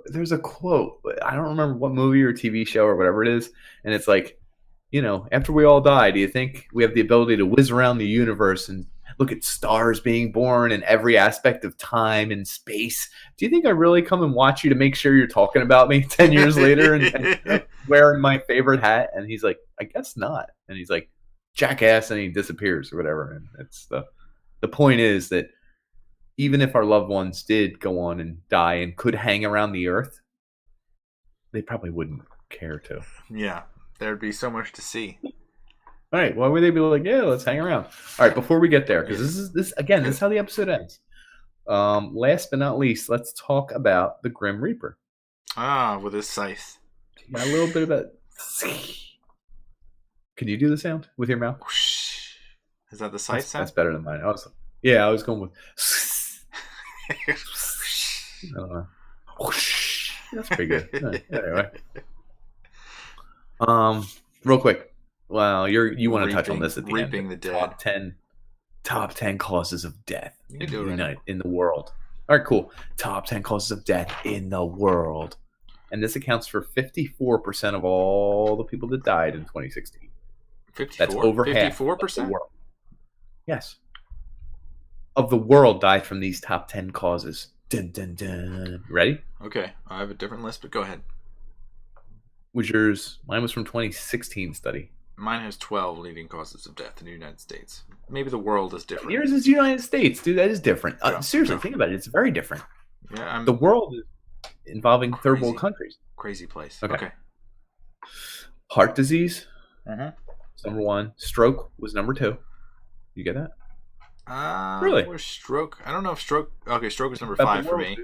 There's a quote. I don't remember what movie or TV show or whatever it is, and it's like, after we all die, do you think we have the ability to whiz around the universe and look at stars being born and every aspect of time and space? Do you think I really come and watch you to make sure you're talking about me 10 years later and wearing my favorite hat? And he's like, I guess not. And he's like, jackass, and he disappears or whatever. And it's the point is that even if our loved ones did go on and die and could hang around the earth, they probably wouldn't care to. Yeah, there'd be so much to see. All right, why would they be like, yeah, let's hang around? All right, before we get there, because this is how the episode ends. Last but not least, let's talk about the Grim Reaper. With his scythe. Got a little bit about... Can you do the sound with your mouth? Is that the scythe sound? That's better than mine. I was going with... That's pretty good. Anyway. Real quick. Well, you want to touch on this at the end. Reaping the dead. Top 10 causes of death you can do it in the world. All right, cool. Top 10 causes of death in the world. and this accounts for 54% of all the people that died in 2016. 54? That's over 54%? half of the world. Yes. Of the world died from these top 10 causes. Dun, dun, dun. Ready? Okay, I have a different list, but go ahead. Was yours? Mine was from 2016 study. Mine has 12 leading causes of death in the United States. Maybe the world is different. Yours is United States, dude. That is different. Yeah, Seriously, yeah. think about it. It's very different. Yeah, The world is involving third world countries. Crazy place. Okay. Heart disease. Uh-huh. Number 1. Stroke was number 2. You get that? Really? Where's stroke? I don't know if stroke... Okay, stroke is number 5 for me.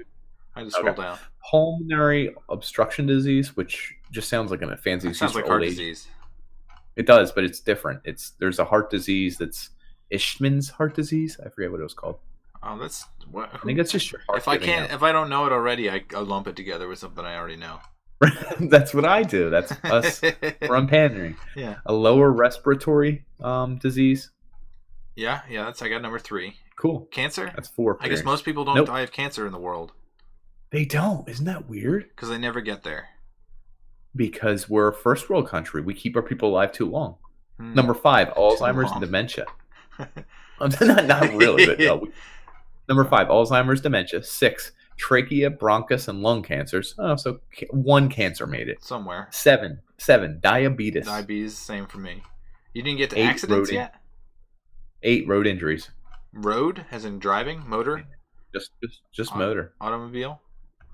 I had to scroll down. Pulmonary obstruction disease, which just sounds like a fancy excuse sounds like for heart old age. disease. It does, but it's different. There's a heart disease that's Ishman's heart disease. I forget what it was called. Oh, that's what. I think that's just your heart. If I don't know it already, I'll lump it together with something I already know. That's what I do. That's us. We're pandering. Yeah. A lower respiratory disease. Yeah. I got number 3. Cool. Cancer. That's 4. I guess most people don't die of cancer in the world. They don't. Isn't that weird? Because they never get there. Because we're a first world country. We keep our people alive too long. Number 5, Alzheimer's and dementia. not really, but no. Number 5, Alzheimer's, dementia. 6, trachea, bronchus, and lung cancers. Oh, so 1 cancer made it. Somewhere. 7, diabetes. Diabetes, same for me. You didn't get to accidents yet? 8, road injuries. Road, as in driving, motor? Just motor. Automobile?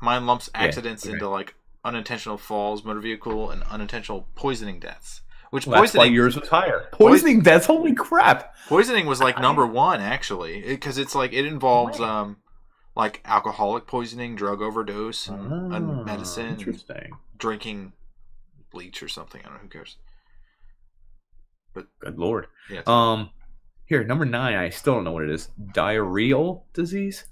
Mine lumps accidents into like unintentional falls, motor vehicle, and unintentional poisoning deaths. That's why yours was higher. Poisoning deaths? Holy crap! Poisoning was like number 1 actually, because it's like it involves like alcoholic poisoning, drug overdose, and medicine. Interesting. Drinking bleach or something. I don't know. Who cares? But good lord. Yeah. Here, number 9. I still don't know what it is. Diarrheal disease.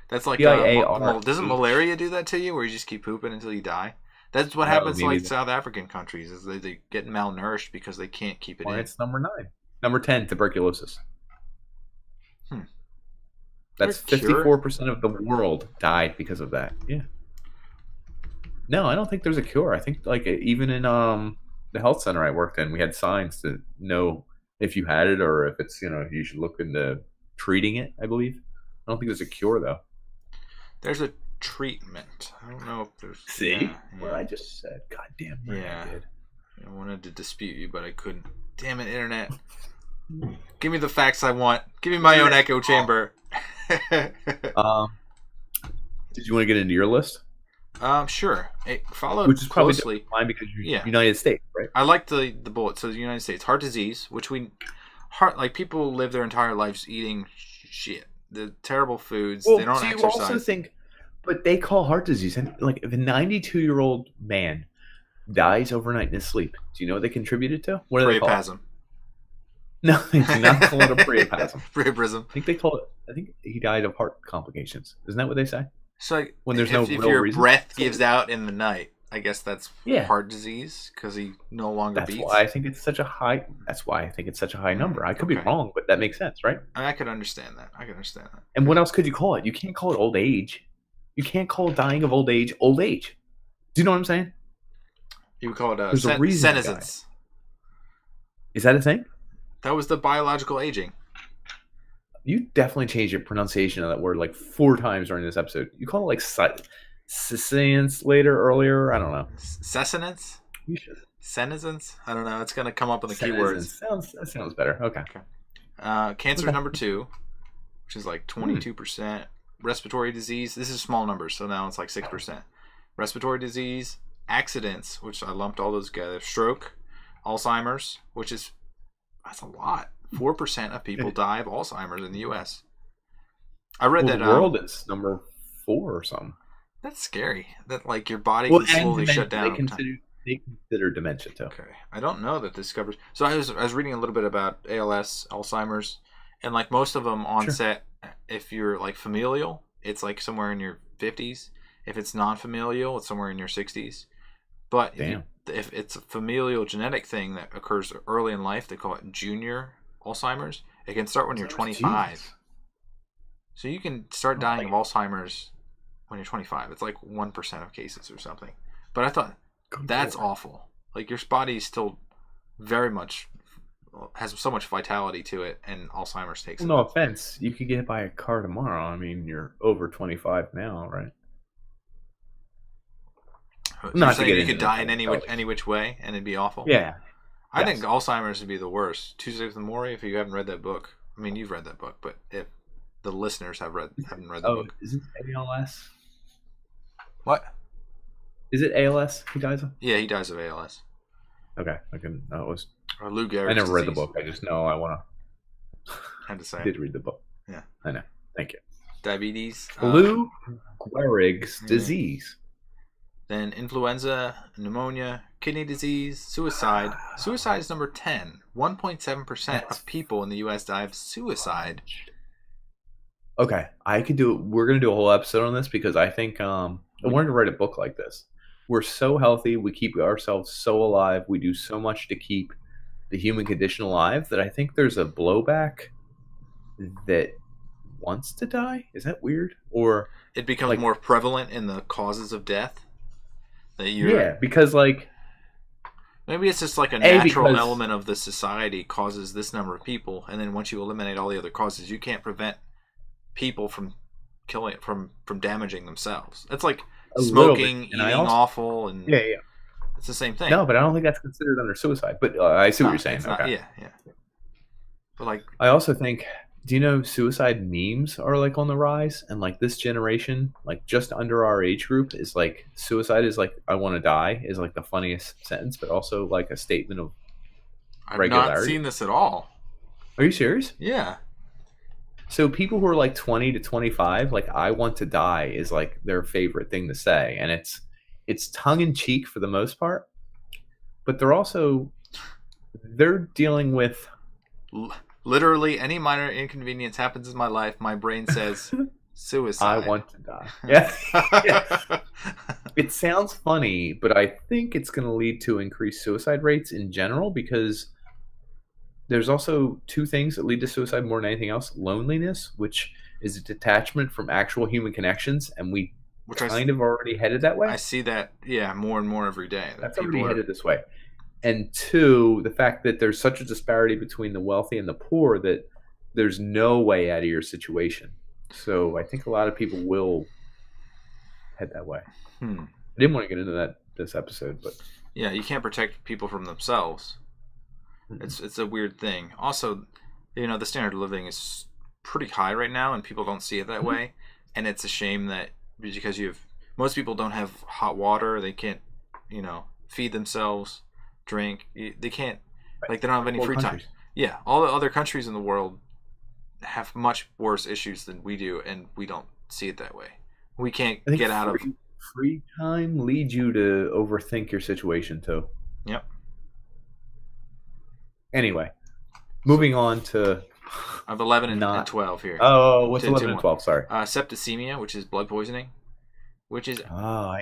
That's like doesn't malaria do that to you, where you just keep pooping until you die? That's what happens to like South African countries, is they get malnourished because they can't keep it in. It's number 9. Number 10, tuberculosis. That's 54% of the world died because of that. Yeah. No, I don't think there's a cure. I think like even in the health center I worked in, we had signs to know if you had it or if it's, you should look into treating it, I believe. I don't think there's a cure though. There's a treatment. I don't know if there's... See? Yeah. What I just said. God damn right I did. I wanted to dispute you, but I couldn't. Damn it, internet. Give me the facts I want. Give me my own echo chamber. Did you want to get into your list? Sure. Follow which is probably closely. Mine because you're United States, right? I like the bullet. So the United States. Heart disease, which people live their entire lives eating shit. The terrible foods. They don't exercise. You also think, but they call heart disease, and like if a 92-year-old man dies overnight in his sleep, do you know what they contributed to? What do they call it? No, they do not call it a priapism. Priapism. I think he died of heart complications. Isn't that what they say? So like, when there's if your breath gives out in the night, I guess that's heart disease because he no longer beats. That's why I think it's such a high number. I could be wrong, but that makes sense, right? I could understand that. And what else could you call it? You can't call it old age. You can't call dying of old age. Do you know what I'm saying? You would call it senescence. Is that a thing? That was the biological aging. You definitely changed your pronunciation of that word like 4 times during this episode. You call it like senescence earlier. I don't know. Senescence? You should. Senescence? I don't know. It's going to come up in the keywords. That sounds better. Okay. Cancer is number 2, which is like 22%. Respiratory disease. This is small numbers, so now it's like 6%. Respiratory disease, accidents, which I lumped all those together. Stroke, Alzheimer's, that's a lot. 4% of people die of Alzheimer's in the U.S. I read that the world is number 4 or something. That's scary. That like your body can slowly shut down. They consider dementia too. Okay, I don't know that this covers. So I was reading a little bit about ALS, Alzheimer's, and like most of them onset. If you're like familial, it's like somewhere in your 50s. If it's non-familial, it's somewhere in your 60s. But if it's a familial genetic thing that occurs early in life, they call it junior Alzheimer's. It can start when you're 25. So you can start dying of Alzheimer's when you're 25. It's like 1% of cases or something. But I thought that's awful. Like your body still very much has so much vitality to it, and Alzheimer's takes it. No offense, you could get hit by a car tomorrow. I mean, you're over 25 now, right? Not saying you could die in any which way, and it'd be awful. Yeah, I think Alzheimer's would be the worst. Tuesday with Morrie. If you haven't read that book, I mean, you've read that book, but if the listeners haven't read the book, is it ALS? What? Is it ALS he dies of? Yeah, he dies of ALS. Okay, I can. It was. Or Lou Gehrig's I never read the disease. book. I just know I want to. Had to say. I did read the book. Yeah, I know. Thank you. Diabetes. Lou Gehrig's disease. Then influenza, pneumonia, kidney disease, suicide. Suicide is number 10. 1.7% of people in the U.S. die of suicide. Okay, I could do it. We're going to do a whole episode on this because I think I wanted to write a book like this. We're so healthy. We keep ourselves so alive. We do so much to keep the human condition alive that I think there's a blowback that wants to die. Is that weird? Or it becomes more prevalent in the causes of death? Because maybe it's just like a natural element of the society causes this number of people, and then once you eliminate all the other causes, you can't prevent people from killing from damaging themselves. It's like smoking, eating awful, and it's the same thing. No, but I don't think that's considered under suicide. But I see what you're saying. Okay. Yeah. But like, I also think. Do you know suicide memes are like on the rise, and like this generation, like just under our age group, is like suicide is like I want to die is like the funniest sentence, but also like a statement of regularity. I've not seen this at all. Are you serious? Yeah. So people who are like 20 to 25, like I want to die is like their favorite thing to say, and it's tongue in cheek for the most part, but they're dealing with. Literally, any minor inconvenience happens in my life, my brain says suicide. I want to die. Yeah. It sounds funny, but I think it's going to lead to increased suicide rates in general because there's also two things that lead to suicide more than anything else. Loneliness, which is a detachment from actual human connections, and we kind of already headed that way. I see that, more and more every day. That's already headed this way. And two, the fact that there's such a disparity between the wealthy and the poor that there's no way out of your situation. So I think a lot of people will head that way. I didn't want to get into this episode, but yeah, you can't protect people from themselves. It's a weird thing. Also, the standard of living is pretty high right now, and people don't see it that way. And it's a shame that because most people don't have hot water, they can't, feed themselves. Drink, they can't, like they don't have any free time. Yeah, all the other countries in the world have much worse issues than we do, and we don't see it that way. We can't get out of free time leads you to overthink your situation too. Yep. Anyway, moving on to I have 11 and 12 here. Oh, what's 11 and 12? Sorry. Septicemia, which is blood poisoning, which is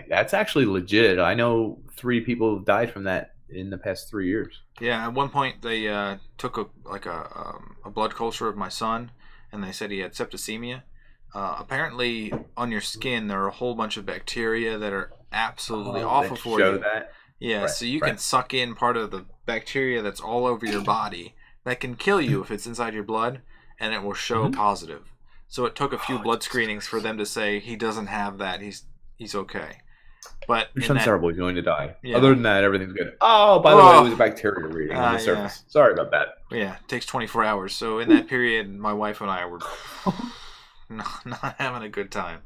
that's actually legit. I know 3 people who died from that in the past 3 years. Yeah, at one point they took a blood culture of my son, and they said he had septicemia. Apparently, on your skin there are a whole bunch of bacteria that are absolutely awful for you. That. Yeah, right, so you can suck in part of the bacteria that's all over your body that can kill you if it's inside your blood, and it will show positive. So it took a few blood screenings for them to say he doesn't have that. He's okay. But which sounds terrible. He's going to die. Yeah. Other than that, everything's good. Oh, by the way, it was a bacteria reading on the surface. Yeah. Sorry about that. Yeah, it takes 24 hours. So in that period, my wife and I were not having a good time.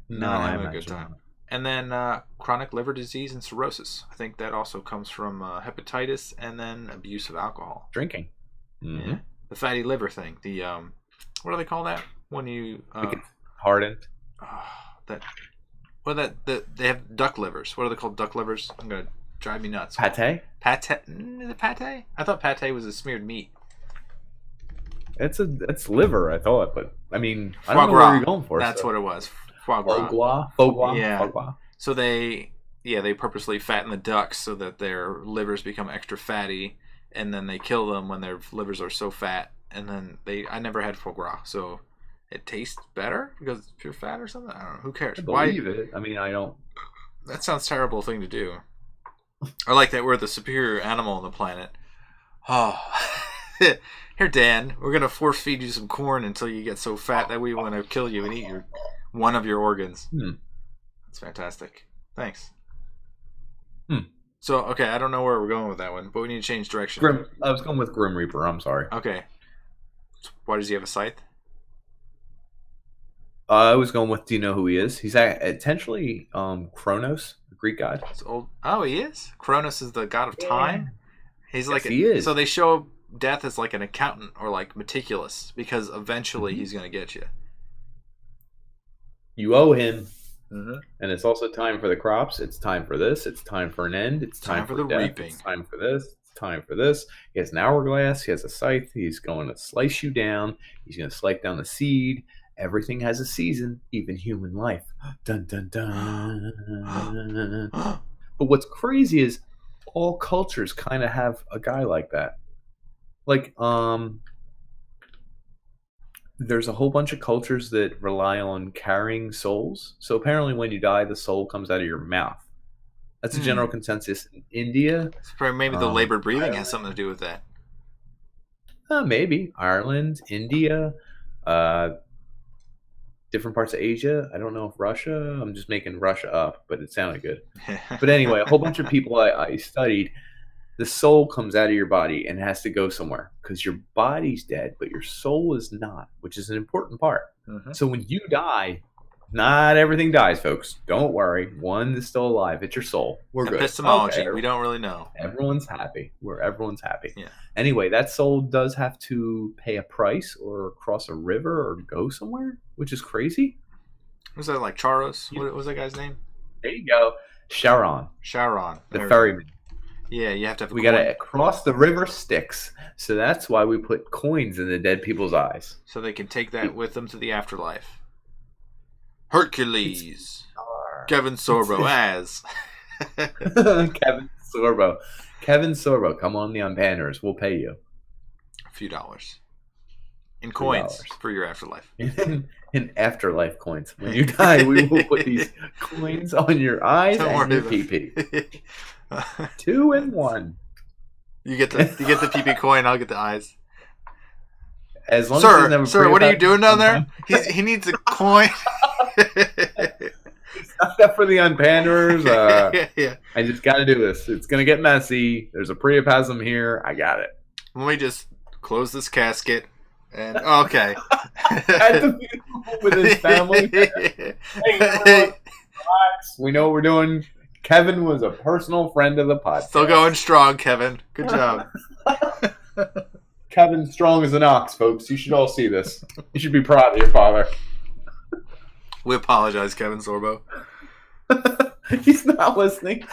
Not having a good time. And then chronic liver disease and cirrhosis. I think that also comes from hepatitis and then abuse of alcohol. Drinking. Mm-hmm. Yeah. The fatty liver thing. The what do they call that when you hardened? They have duck livers. What are they called? Duck livers? I'm gonna drive me nuts. Pate? Is it pate? I thought pate was a smeared meat. It's liver, I thought, but I mean, I don't know where you're going for. That's what it was. Foie gras. Yeah. Foie gras. So they purposely fatten the ducks so that their livers become extra fatty, and then they kill them when their livers are so fat. And then I never had foie gras, so it tastes better because it's pure fat or something? I don't know. Who cares? I believe it. I mean, I don't. That sounds terrible thing to do. I like that we're the superior animal on the planet. Oh, here, Dan. We're gonna force feed you some corn until you get so fat that we want to kill you and eat one of your organs. That's fantastic. Thanks. So, okay, I don't know where we're going with that one, but we need to change direction. I was going with Grim Reaper. I'm sorry. Okay. Why does he have a scythe? I was going with. Do you know who he is? He's potentially Kronos, the Greek god. It's old. Oh, he is. Kronos is the god of time. He's like he is. So they show death as like an accountant or like meticulous because eventually he's going to get you. You owe him. And it's also time for the crops. It's time for this. It's time for an end. It's time for the death. Reaping. It's time for this. It's time for this. He has an hourglass. He has a scythe. He's going to slice you down. He's going to slice down the seed. Everything has a season, even human life. Dun, dun, dun. But what's crazy is all cultures kind of have a guy like that. Like, there's a whole bunch of cultures that rely on carrying souls. So apparently when you die, the soul comes out of your mouth. That's a general consensus in India. Maybe the labored breathing has something to do with that. Maybe. Ireland, India, different parts of Asia. I don't know if Russia. I'm just making Russia up, but it sounded good. But anyway, a whole bunch of people I studied, the soul comes out of your body and has to go somewhere because your body's dead, but your soul is not, which is an important part. So when you die, not everything dies, folks. Don't worry. One is still alive. It's your soul. We're good. Epistemology. We don't really know. Everyone's happy. Everyone's happy. Yeah. Anyway, that soul does have to pay a price or cross a river or go somewhere, which is crazy. Was that like Charos? What was that guy's name? There you go. Charon. The ferryman. Yeah, you have to have we got to cross the river Styx. So that's why we put coins in the dead people's eyes. So they can take that with them to the afterlife. Hercules. Kevin Sorbo as. Kevin Sorbo, come on the Unpanners. We'll pay you. A few dollars. In coins for your afterlife. In afterlife coins. When you die, we will put these coins on your eyes and your pee-pee. 2 in 1. You get the pee-pee coin, I'll get the eyes. As long as sir, what are you doing down there? He needs a coin. It's not that for the Unpanners. Yeah. I just got to do this. It's going to get messy. There's a priapism here. I got it. Let me just close this casket. And okay. At the funeral with his family. Hey, we know what we're doing. Kevin was a personal friend of the podcast. Still going strong, Kevin. Good job. Kevin strong as an ox, folks. You should all see this. You should be proud of your father. We apologize, Kevin Sorbo. He's not listening.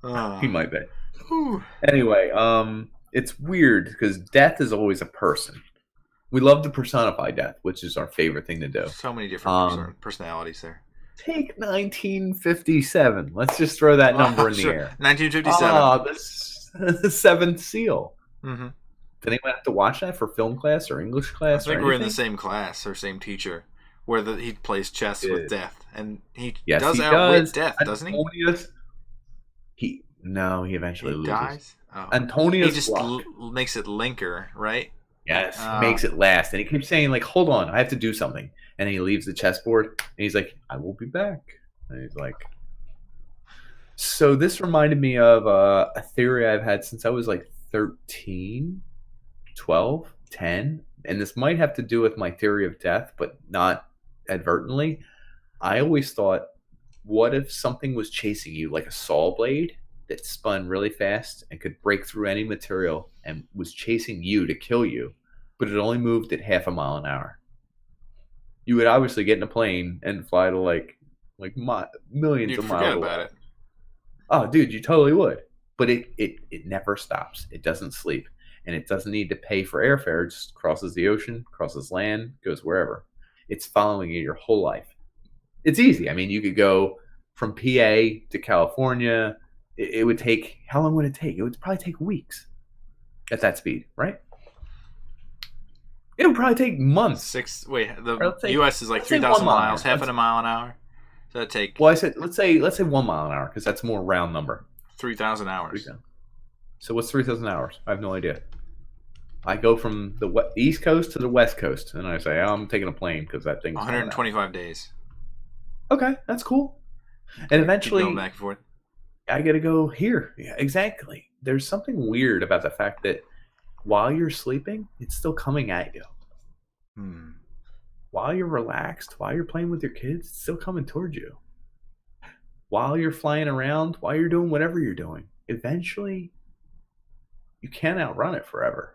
He might be. Anyway, it's weird because death is always a person. We love to personify death, which is our favorite thing to do. So many different personalities there. Take 1957. Let's just throw that number in the air. 1957. The Seventh Seal. Mm-hmm. Did anyone have to watch that for film class or English class? I think we're in the same class or same teacher, where he plays chess with death, and he does outwit death, doesn't he? He eventually loses. Dies. Oh. Antonius he just makes it linker, right? Yes, he makes it last, and he keeps saying like, "Hold on, I have to do something," and he leaves the chessboard, and he's like, "I will be back," and he's like. So this reminded me of a theory I've had since I was like 13, 12, 10, and this might have to do with my theory of death, but not advertently. I always thought, what if something was chasing you like a saw blade that spun really fast and could break through any material and was chasing you to kill you, but it only moved at half a mile an hour? You would obviously get in a plane and fly to like millions of miles away. You'd forget about it. Oh, dude, you totally would. But it never stops. It doesn't sleep. And it doesn't need to pay for airfare. It just crosses the ocean, crosses land, goes wherever. It's following you your whole life. It's easy. I mean, you could go from PA to California. It would take, how long would it take? It would probably take weeks at that speed, right? It would probably take months. The Or U.S. is like let's say 3,000 1 mile an miles, hour. half in a mile an hour. So that'd take Well, I said let's say 1 mile an hour because that's a more round number. 3,000 hours. 3,000. So what's 3,000 hours? I have no idea. I go from the East Coast to the West Coast, and I say, I'm taking a plane because that thing's 125 days. Okay, that's cool. And eventually, going back and forth. I got to go here. Yeah, exactly. There's something weird about the fact that while you're sleeping, it's still coming at you. While you're relaxed, while you're playing with your kids, it's still coming towards you. While you're flying around, while you're doing whatever you're doing, eventually, you can't outrun it forever.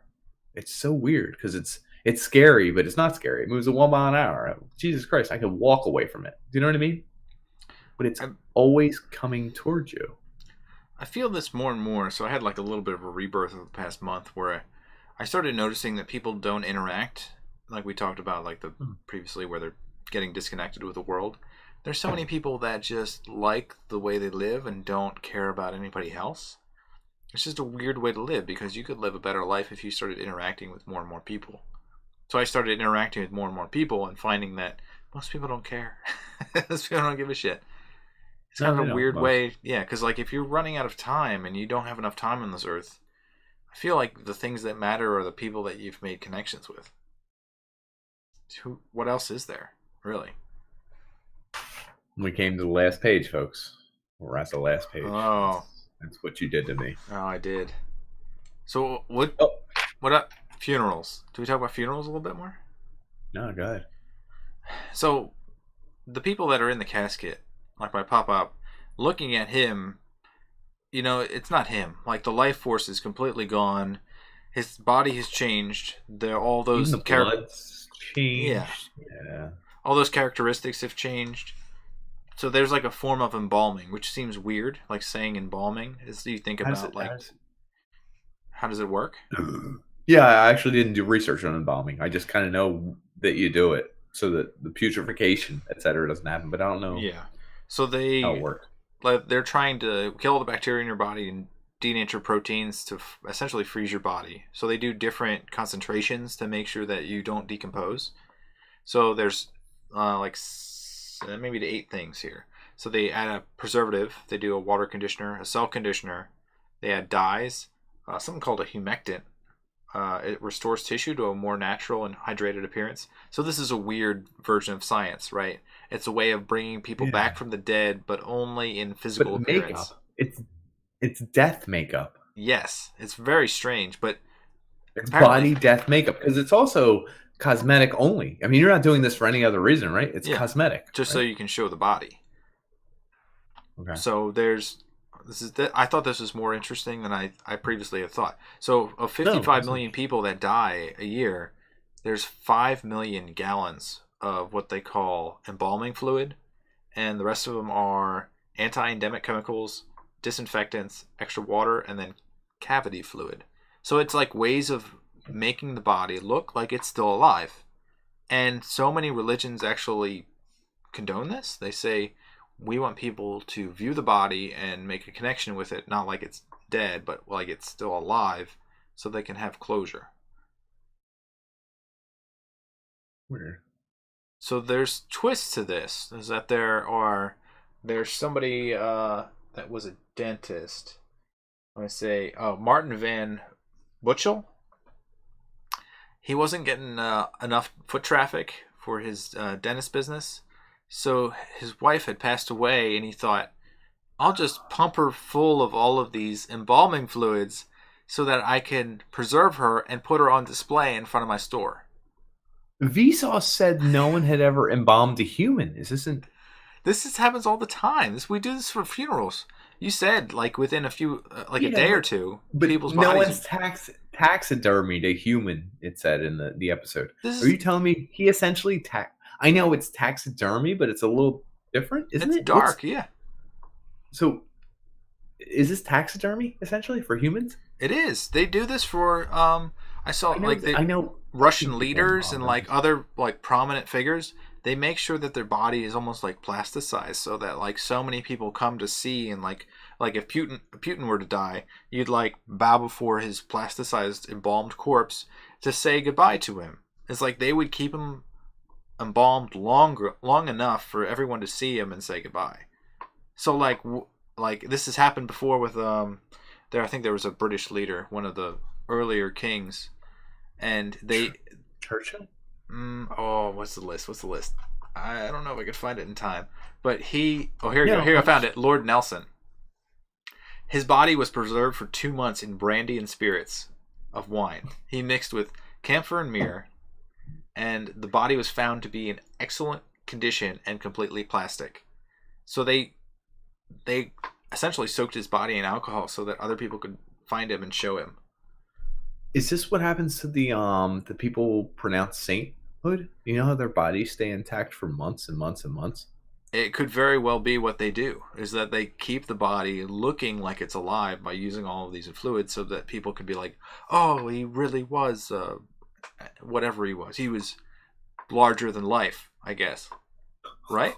It's so weird because it's scary, but it's not scary. It moves at 1 mile an hour. Jesus Christ, I could walk away from it. Do you know what I mean? But it's always coming towards you. I feel this more and more. So I had like a little bit of a rebirth over the past month where I started noticing that people don't interact, like we talked about, like the previously, where they're getting disconnected with the world. There's so many people that just like the way they live and don't care about anybody else. It's just a weird way to live because you could live a better life if you started interacting with more and more people. So I started interacting with more and more people and finding that most people don't care. Most people don't give a shit. It's kind of a weird way. Yeah, because like if you're running out of time and you don't have enough time on this earth, I feel like the things that matter are the people that you've made connections with. What else is there, really? We came to the last page, folks. We're at the last page. Oh. That's what you did to me. Oh, I did. So what up? Funerals. Do we talk about funerals a little bit more? No, go ahead. So the people that are in the casket, like my pop-up, looking at him, it's not him. Like the life force is completely gone. His body has changed. All those blood's changed. Yeah. All those characteristics have changed. So there's like a form of embalming, which seems weird, like saying embalming. You think about how does it work? Yeah, I actually didn't do research on embalming. I just kind of know that you do it so that the putrefaction, etc., doesn't happen. But I don't know. Yeah. So how it works. They're trying to kill the bacteria in your body and denature proteins to essentially freeze your body. So they do different concentrations to make sure that you don't decompose. So there's maybe to 8 things here. So they add a preservative, they do a water conditioner, a cell conditioner, they add dyes, something called a humectant. It restores tissue to a more natural and hydrated appearance. So this is a weird version of science, right? It's a way of bringing people back from the dead, but only in physical appearance. Makeup. It's death makeup. Yes, it's very strange, but it's body death makeup because it's also cosmetic only. I mean, you're not doing this for any other reason, right? It's cosmetic, just so you can show the body. Okay. So I thought this was more interesting than I previously had thought. So of 55 million people that die a year, there's 5 million gallons of what they call embalming fluid, and the rest of them are anti-endemic chemicals, disinfectants, extra water, and then cavity fluid. So it's like ways of making the body look like it's still alive. And so many religions actually condone this. They say, we want people to view the body and make a connection with it, not like it's dead, but like it's still alive, so they can have closure. Weird. So there's twists to this. Is that there's somebody that was a dentist. I say, Martin Van Butchel. He wasn't getting enough foot traffic for his dentist business. So his wife had passed away, and he thought, I'll just pump her full of all of these embalming fluids so that I can preserve her and put her on display in front of my store. Vsauce said no one had ever embalmed a human. This happens all the time. We do this for funerals. You said like within a few, a day or two, but people's no bodies. one's taxidermied a human. It said in the episode. Are you telling me he essentially I know it's taxidermy, but it's a little different, isn't it? It's dark, yeah. So, is this taxidermy essentially for humans? It is. They do this for. I know Russian leaders and like other like prominent figures. They make sure that their body is almost like plasticized, so that like so many people come to see, and like if Putin were to die, you'd like bow before his plasticized embalmed corpse to say goodbye to him. It's like they would keep him embalmed long enough for everyone to see him and say goodbye. So like this has happened before with I think there was a British leader, one of the earlier kings, and they Churchill. What's the list? I don't know if I could find it in time, but here you Yeah, go. Here I found it. Lord Nelson. His body was preserved for 2 months in brandy and spirits of wine. He mixed with camphor and myrrh, and the body was found to be in excellent condition and completely plastic. So they essentially soaked his body in alcohol so that other people could find him and show him. Is this what happens to the people pronounced sainthood? You know how their bodies stay intact for months and months and months? It could very well be what they do, is that they keep the body looking like it's alive by using all of these fluids so that people could be like, oh, he really was whatever he was. He was larger than life, I guess. Right?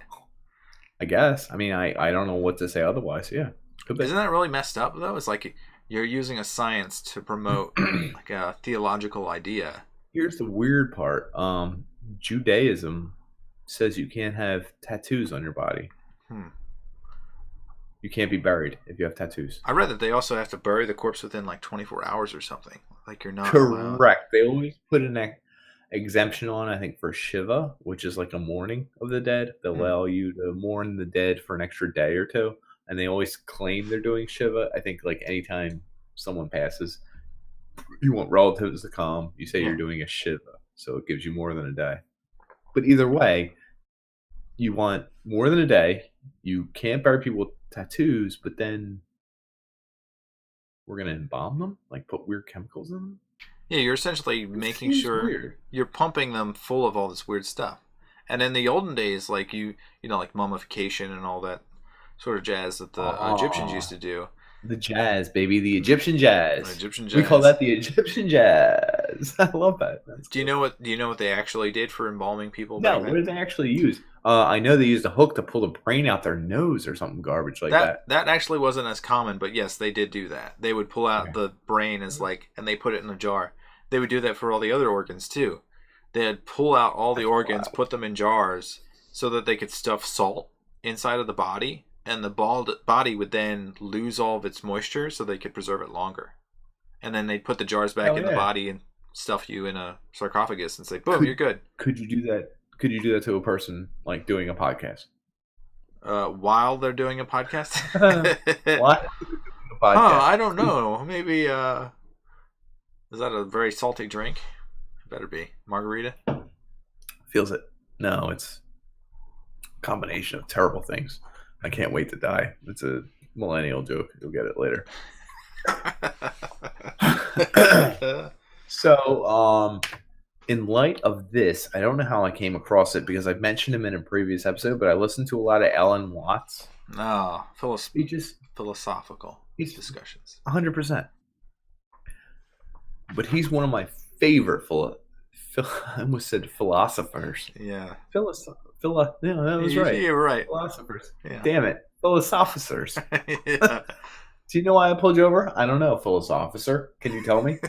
I guess. I mean, I don't know what to say otherwise. Yeah. Could be. Isn't that really messed up, though? It's like you're using a science to promote like a theological idea. Here's the weird part. Judaism says you can't have tattoos on your body. You can't be buried if you have tattoos. I read that they also have to bury the corpse within like 24 hours or something. Like you're not Correct. allowed. They always put an exemption on, I think, for Shiva, which is like a mourning of the dead. They'll allow you to mourn the dead for an extra day or two. And they always claim they're doing Shiva. I think like anytime someone passes, you want relatives to come. You say you're doing a Shiva. So it gives you more than a day. But either way, you want more than a day. You can't bury people with tattoos, but then we're going to embalm them? Like put weird chemicals in them? Yeah, you're essentially making sure you're pumping them full of all this weird stuff. And in the olden days, like you know, like mummification and all that sort of jazz that the Egyptians used to do. The jazz, baby. The Egyptian jazz. The Egyptian jazz. We call that the Egyptian jazz. I love that. Do you know what they actually did for embalming people? No, what did they actually use? I know they used a hook to pull the brain out their nose or something garbage like that. That actually wasn't as common, but yes, they did do that. They would pull out the brain and they put it in a jar. They would do that for all the other organs too. They'd pull out all the organs, put them in jars so that they could stuff salt inside of the body, and the body would then lose all of its moisture so they could preserve it longer. And then they'd put the jars back in the body and stuff you in a sarcophagus and say, boom, you're good. Could you do that? Could you do that to a person like doing a podcast? While they're doing a podcast? What? I don't know. Maybe, is that a very salty drink? It better be. Margarita? Feels it. No, it's a combination of terrible things. I can't wait to die. It's a millennial joke. You'll get it later. So, in light of this, I don't know how I came across it because I've mentioned him in a previous episode, but I listened to a lot of Alan Watts. No, speeches, philosophical discussions. 100%. But he's one of my favorite I almost said philosophers. Yeah. Yeah, that was right. You're right. Philosophers. Yeah. Damn it. Philosophers. Yeah. Do you know why I pulled you over? I don't know, philosopher. Can you tell me?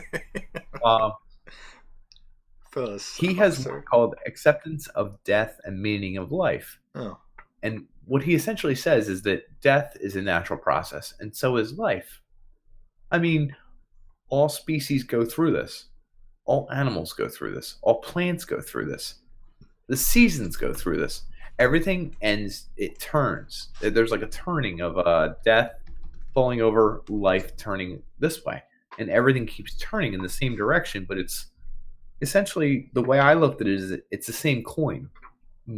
He has one called Acceptance of Death and Meaning of Life. Oh. And what he essentially says is that death is a natural process, and so is life. I mean, all species go through this. All animals go through this. All plants go through this. The seasons go through this. Everything ends, it turns. There's like a turning of death falling over, life turning this way. And everything keeps turning in the same direction, but it's essentially, the way I looked at it is it's the same coin.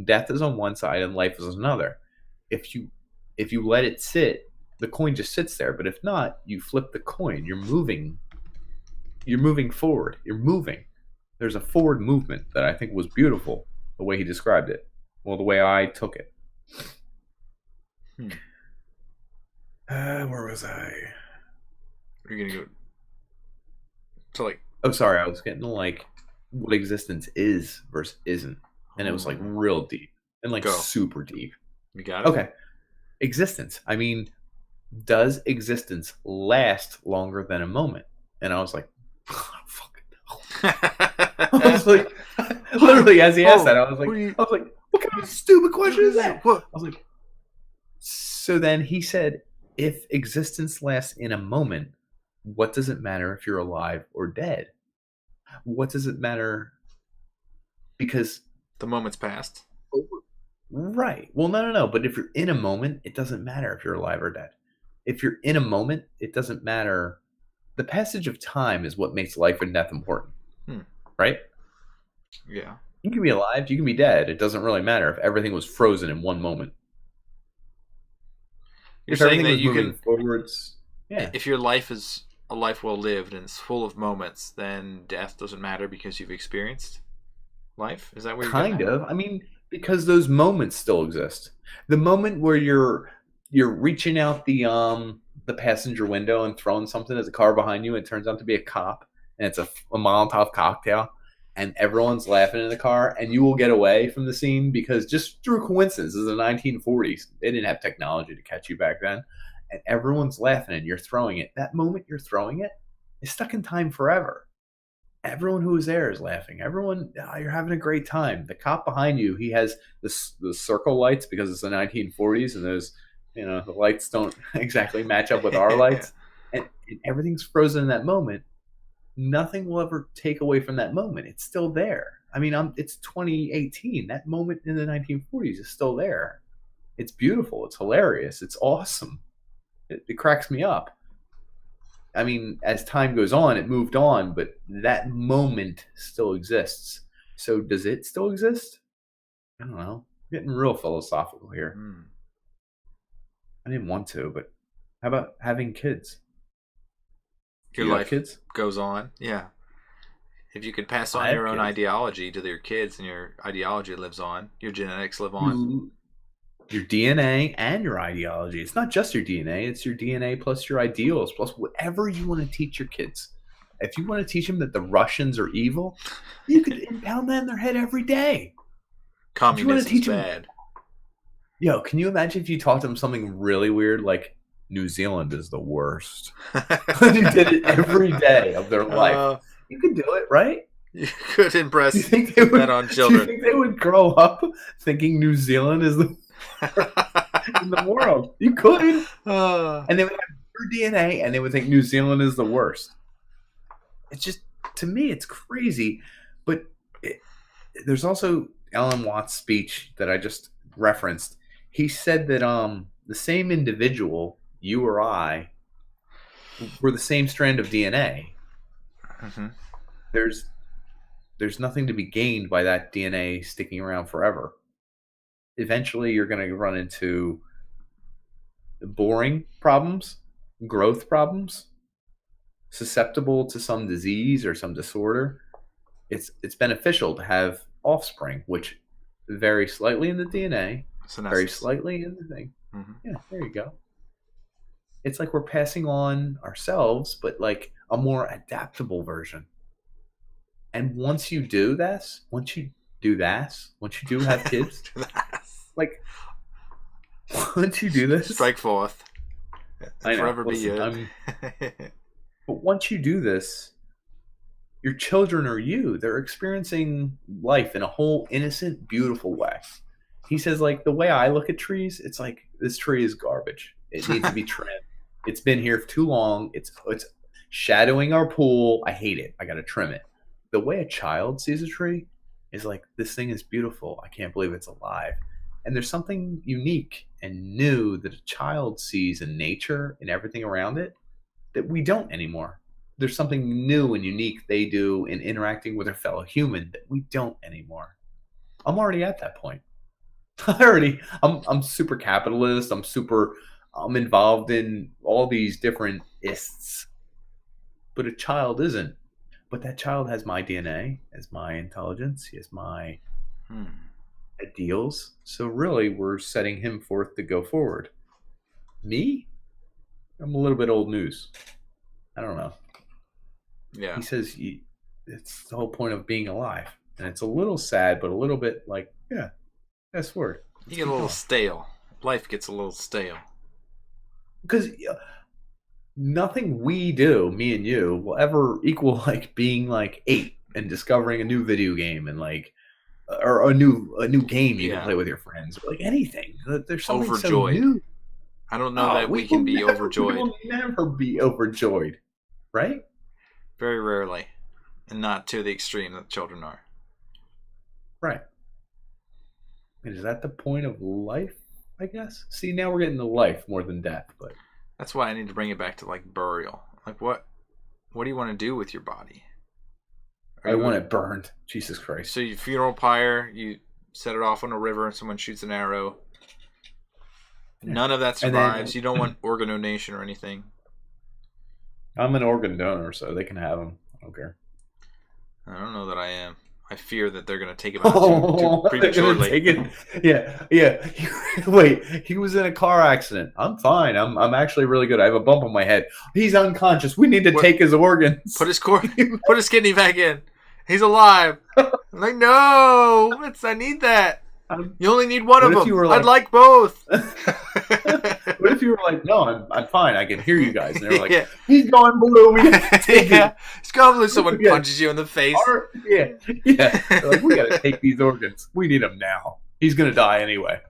Death is on one side and life is on another. If you let it sit, the coin just sits there. But if not, you flip the coin. You're moving forward. You're moving. There's a forward movement that I think was beautiful, the way he described it. Well, the way I took it. Where was I? Are you gonna go to like? Oh, sorry. I was getting to like what existence is versus isn't, and it was like real deep and like super deep. You got it. Okay. Existence. I mean, does existence last longer than a moment? And I was like, I don't fucking know. I was like, Literally, as he asked that, I was What are you? like, what kind of stupid question is that? What? I was like, so then he said, if existence lasts in a moment, what does it matter if you're alive or dead? What does it matter? Because The moment's passed. right. Well, no. But if you're in a moment, it doesn't matter if you're alive or dead. If you're in a moment, it doesn't matter. The passage of time is what makes life and death important, right? Yeah. You can be alive, you can be dead. It doesn't really matter if everything was frozen in one moment. You're If saying everything that was you moving can, forwards, yeah. if your life is a life well lived and it's full of moments, then death doesn't matter because you've experienced life. Is that what you're getting Kind at? of. I mean, because those moments still exist. The moment where you're reaching out the passenger window and throwing something at the car behind you, and it turns out to be a cop, and it's a Molotov cocktail, and everyone's laughing in the car, and you will get away from the scene because just through coincidence, this is the 1940s. They didn't have technology to catch you back then, and everyone's laughing, and you're throwing it. That moment you're throwing it is stuck in time forever. Everyone who was there is laughing. Everyone, you're having a great time. The cop behind you, he has the circle lights because it's the 1940s, and those, the lights don't exactly match up with our lights, and everything's frozen in that moment. Nothing will ever take away from that moment. It's still there. I mean, it's 2018. That moment in the 1940s is still there. It's beautiful. It's hilarious. It's awesome. It cracks me up. I mean, as time goes on, it moved on, but that moment still exists. So does it still exist? I don't know. I'm getting real philosophical here. I didn't want to, but how about having kids? Your You have life kids? goes on. Yeah. If you could pass on I have your own kids. ideology to your kids and your ideology lives on, your genetics live on. Your DNA and your ideology. It's not just your DNA, it's your DNA plus your ideals, plus whatever you want to teach your kids. If you want to teach them that the Russians are evil, you could impound that in their head every day. Communism is bad. Yo, can you imagine if you taught them something really weird like New Zealand is the worst? You did it every day of their life. You could do it, right? You could impress that on children. Do you think they would grow up thinking New Zealand is the in the world? You could. And they would have your DNA and they would think New Zealand is the worst. It's just, to me, it's crazy. But there's also Alan Watts' speech that I just referenced. He said that the same individual, you or I, were the same strand of DNA. Mm-hmm. There's nothing to be gained by that DNA sticking around forever. Eventually, you're going to run into boring problems, growth problems, susceptible to some disease or some disorder. It's beneficial to have offspring, which vary slightly in the DNA, very slightly in the thing. Mm-hmm. Yeah, there you go. It's like we're passing on ourselves, but like a more adaptable version. And once you do have kids, like, once you do this, strike forth. I know. Forever be you. But once you do this, your children or you, they're experiencing life in a whole innocent, beautiful way. He says, like, the way I look at trees, it's like, this tree is garbage. It needs to be trimmed. It's been here for too long. It's shadowing our pool. I hate it. I got to trim it. The way a child sees a tree is like, this thing is beautiful. I can't believe it's alive. And there's something unique and new that a child sees in nature and everything around it that we don't anymore. There's something new and unique they do in interacting with their fellow human that we don't anymore. I'm already at that point. I'm super capitalist. I'm involved in all these different ists. But a child isn't. But that child has my DNA, has my intelligence, he has my ideals. So really, we're setting him forth to go forward. Me? I'm a little bit old news. I don't know. Yeah. He says it's the whole point of being alive. And it's a little sad, but a little bit like, yeah, that's word. You get a little stale. Life gets a little stale. Because nothing we do, me and you, will ever equal like being like 8 and discovering a new video game and like, or a new game you can Yeah. play with your friends, or like anything. There's something so Overjoyed. new. I don't know that we will can be never, overjoyed. We will never be overjoyed, right? Very rarely, and not to the extreme that children are. Right. And is that the point of life? I guess. See, now we're getting to life more than death, but That's why I need to bring it back to like burial. Like what do you want to do with your body? I want it burned. Jesus Christ. So you funeral pyre, you set it off on a river and someone shoots an arrow. None of that survives. You don't want organ donation or anything. I'm an organ donor, so they can have them. I don't care. I don't know that I am. I fear that they're going to take him out too prematurely. Take it. Yeah. Wait, he was in a car accident. I'm fine. I'm actually really good. I have a bump on my head. He's unconscious. We need to take his organs. Put his kidney back in. He's alive. I'm like, no, I need that. You only need one of them. I'd like both. What if you were like, no, I'm fine. I can hear you guys. And they were like, he's going blue. We gotta take him. He's going blue. Someone punches you in the face. Yeah. They're like, we got to take these organs. We need them now. He's going to die anyway.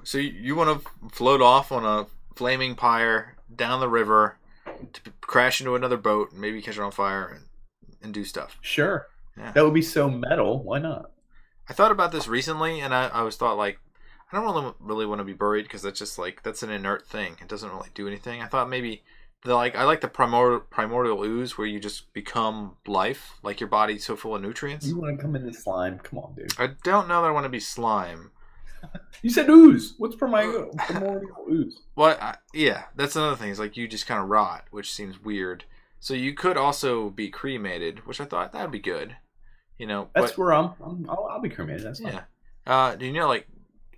So you want to float off on a flaming pyre down the river to crash into another boat and maybe catch it on fire and do stuff. Sure. Yeah. That would be so metal. Why not? I thought about this recently, and I always thought, like, I don't really want to be buried because that's just, like, that's an inert thing. It doesn't really do anything. I thought maybe, I like the primordial ooze where you just become life, like your body's so full of nutrients. You want to come in the slime? Come on, dude. I don't know that I want to be slime. You said ooze. What's primordial ooze? Well, yeah, that's another thing. It's like you just kind of rot, which seems weird. So you could also be cremated, which I thought that would be good. You know, that's where I'll be cremated. That's fine. Yeah. Do you know like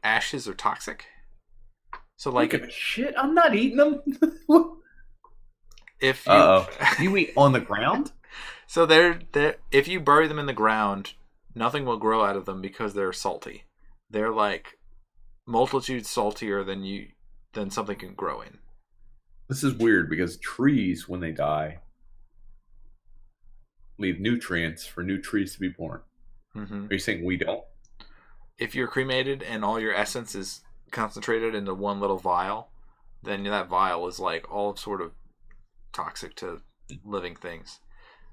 ashes are toxic? So like, shit, I'm not eating them. If you eat on the ground, so they're if you bury them in the ground, nothing will grow out of them because they're salty. They're like multitudes saltier than something can grow in. This is weird because trees, when they die, leave nutrients for new trees to be born. Mm-hmm. Are you saying we don't? If you're cremated and all your essence is concentrated into one little vial, then that vial is like all sort of toxic to living things.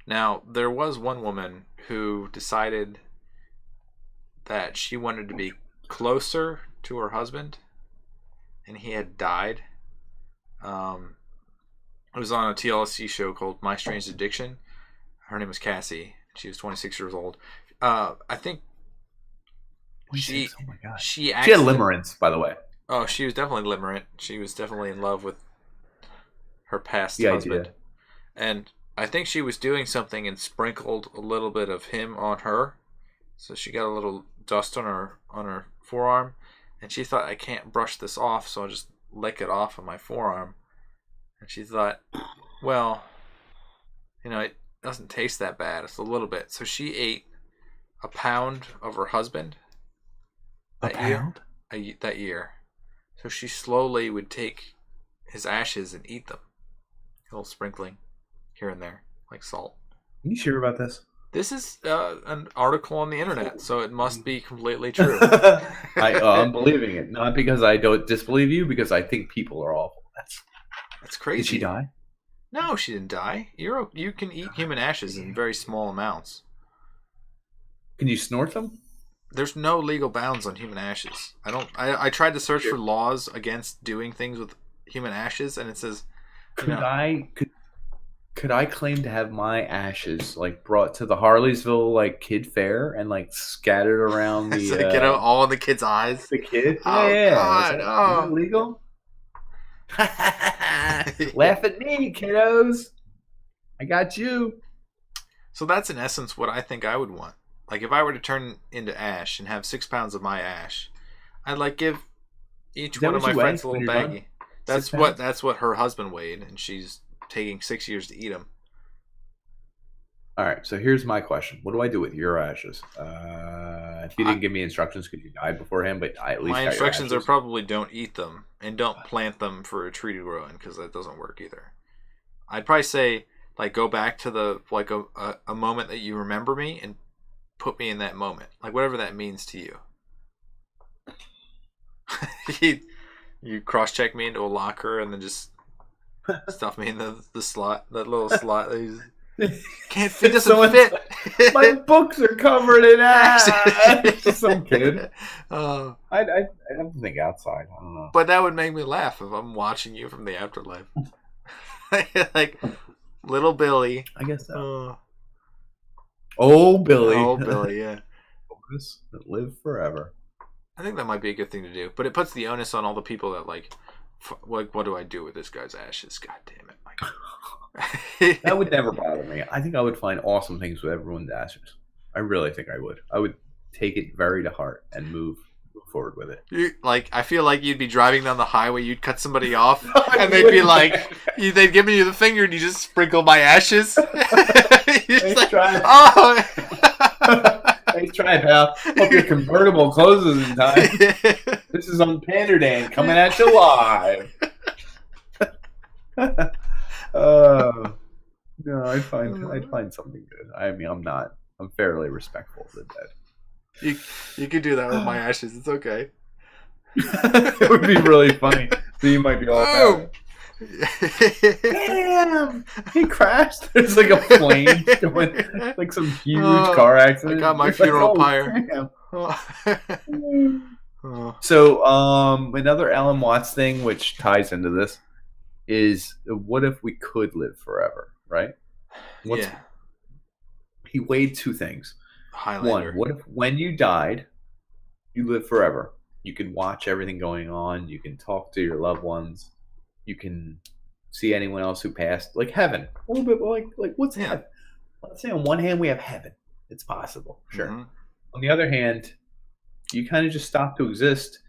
Now, there was one woman who decided that she wanted to be closer to her husband, and he had died. It was on a TLC show called My Strange Addiction. Her name was Cassie. She was 26 years old. I think she had limerence, by the way. Oh, she was definitely limerent. She was definitely in love with her past husband. Idea. And I think she was doing something and sprinkled a little bit of him on her. So she got a little dust on her forearm. And she thought, I can't brush this off, so I'll just lick it off of my forearm. And she thought, well, it doesn't taste that bad. It's a little bit. So she ate a pound of her husband that year. So she slowly would take his ashes and eat them. A little sprinkling here and there, like salt. Are you sure about this? This is an article on the internet, so it must be completely true. I'm believing it. Not because I don't disbelieve you, because I think people are awful. That's crazy. Did she die? No, she didn't die. You can eat human ashes in very small amounts. Can you snort them? There's no legal bounds on human ashes. I tried to search for laws against doing things with human ashes, and it says, Could I claim to have my ashes like brought to the Harleysville kid fair and scattered around the so get all in the kids' eyes? The kid? Oh, yeah. God. Is that illegal? Laugh at me, kiddos. I got you. So that's in essence what I think I would want. Like if I were to turn into ash and have 6 pounds of my ash, I'd give each one of my friends a little baggie. That's what her husband weighed, and she's taking 6 years to eat them. All right, so here's my question: what do I do with your ashes? If you didn't give me instructions, because you died beforehand, but I at least my instructions are probably don't eat them and don't plant them for a tree to grow in, because that doesn't work either. I'd probably say Like go back to the like a moment that you remember me and put me in that moment, like whatever that means to you. You cross check me into a locker and then just stuff me in the slot, that little slot. That you can't fit. Doesn't fit. My books are covered in ash. Some kid. I have to think outside. I don't know. But that would make me laugh if I'm watching you from the afterlife. Like little Billy. I guess so. Oh, Billy. Oh, Billy. Yeah. That live forever. I think that might be a good thing to do, but it puts the onus on all the people that like, what do I do with this guy's ashes? God damn it, Mike. That would never bother me. I think I would find awesome things with everyone's ashes. I really think I would. I would take it very to heart and move forward with it. I feel like you'd be driving down the highway, you'd cut somebody off, and they'd be like, they'd give you the finger, and you just sprinkle my ashes. You're just like, oh. Nice try, pal. Hope your convertible closes in time. This is on Pander Dan coming at you live. No, I'd find something good. I mean, I'm fairly respectful of the dead. You could do that with my ashes. It's okay. It would be really funny. So you might be all about it. Damn! He crashed. There's like a plane going, like some huge car accident. I got my funeral pyre. So, another Alan Watts thing, which ties into this, is what if we could live forever? Right? Yeah. He weighed two things. Highlander. One, what if when you died, you live forever? You can watch everything going on. You can talk to your loved ones. You can see anyone else who passed, like heaven. A little bit like what's heaven? Let's say on one hand we have heaven. It's possible, sure. Mm-hmm. On the other hand, you kind of just stop to exist,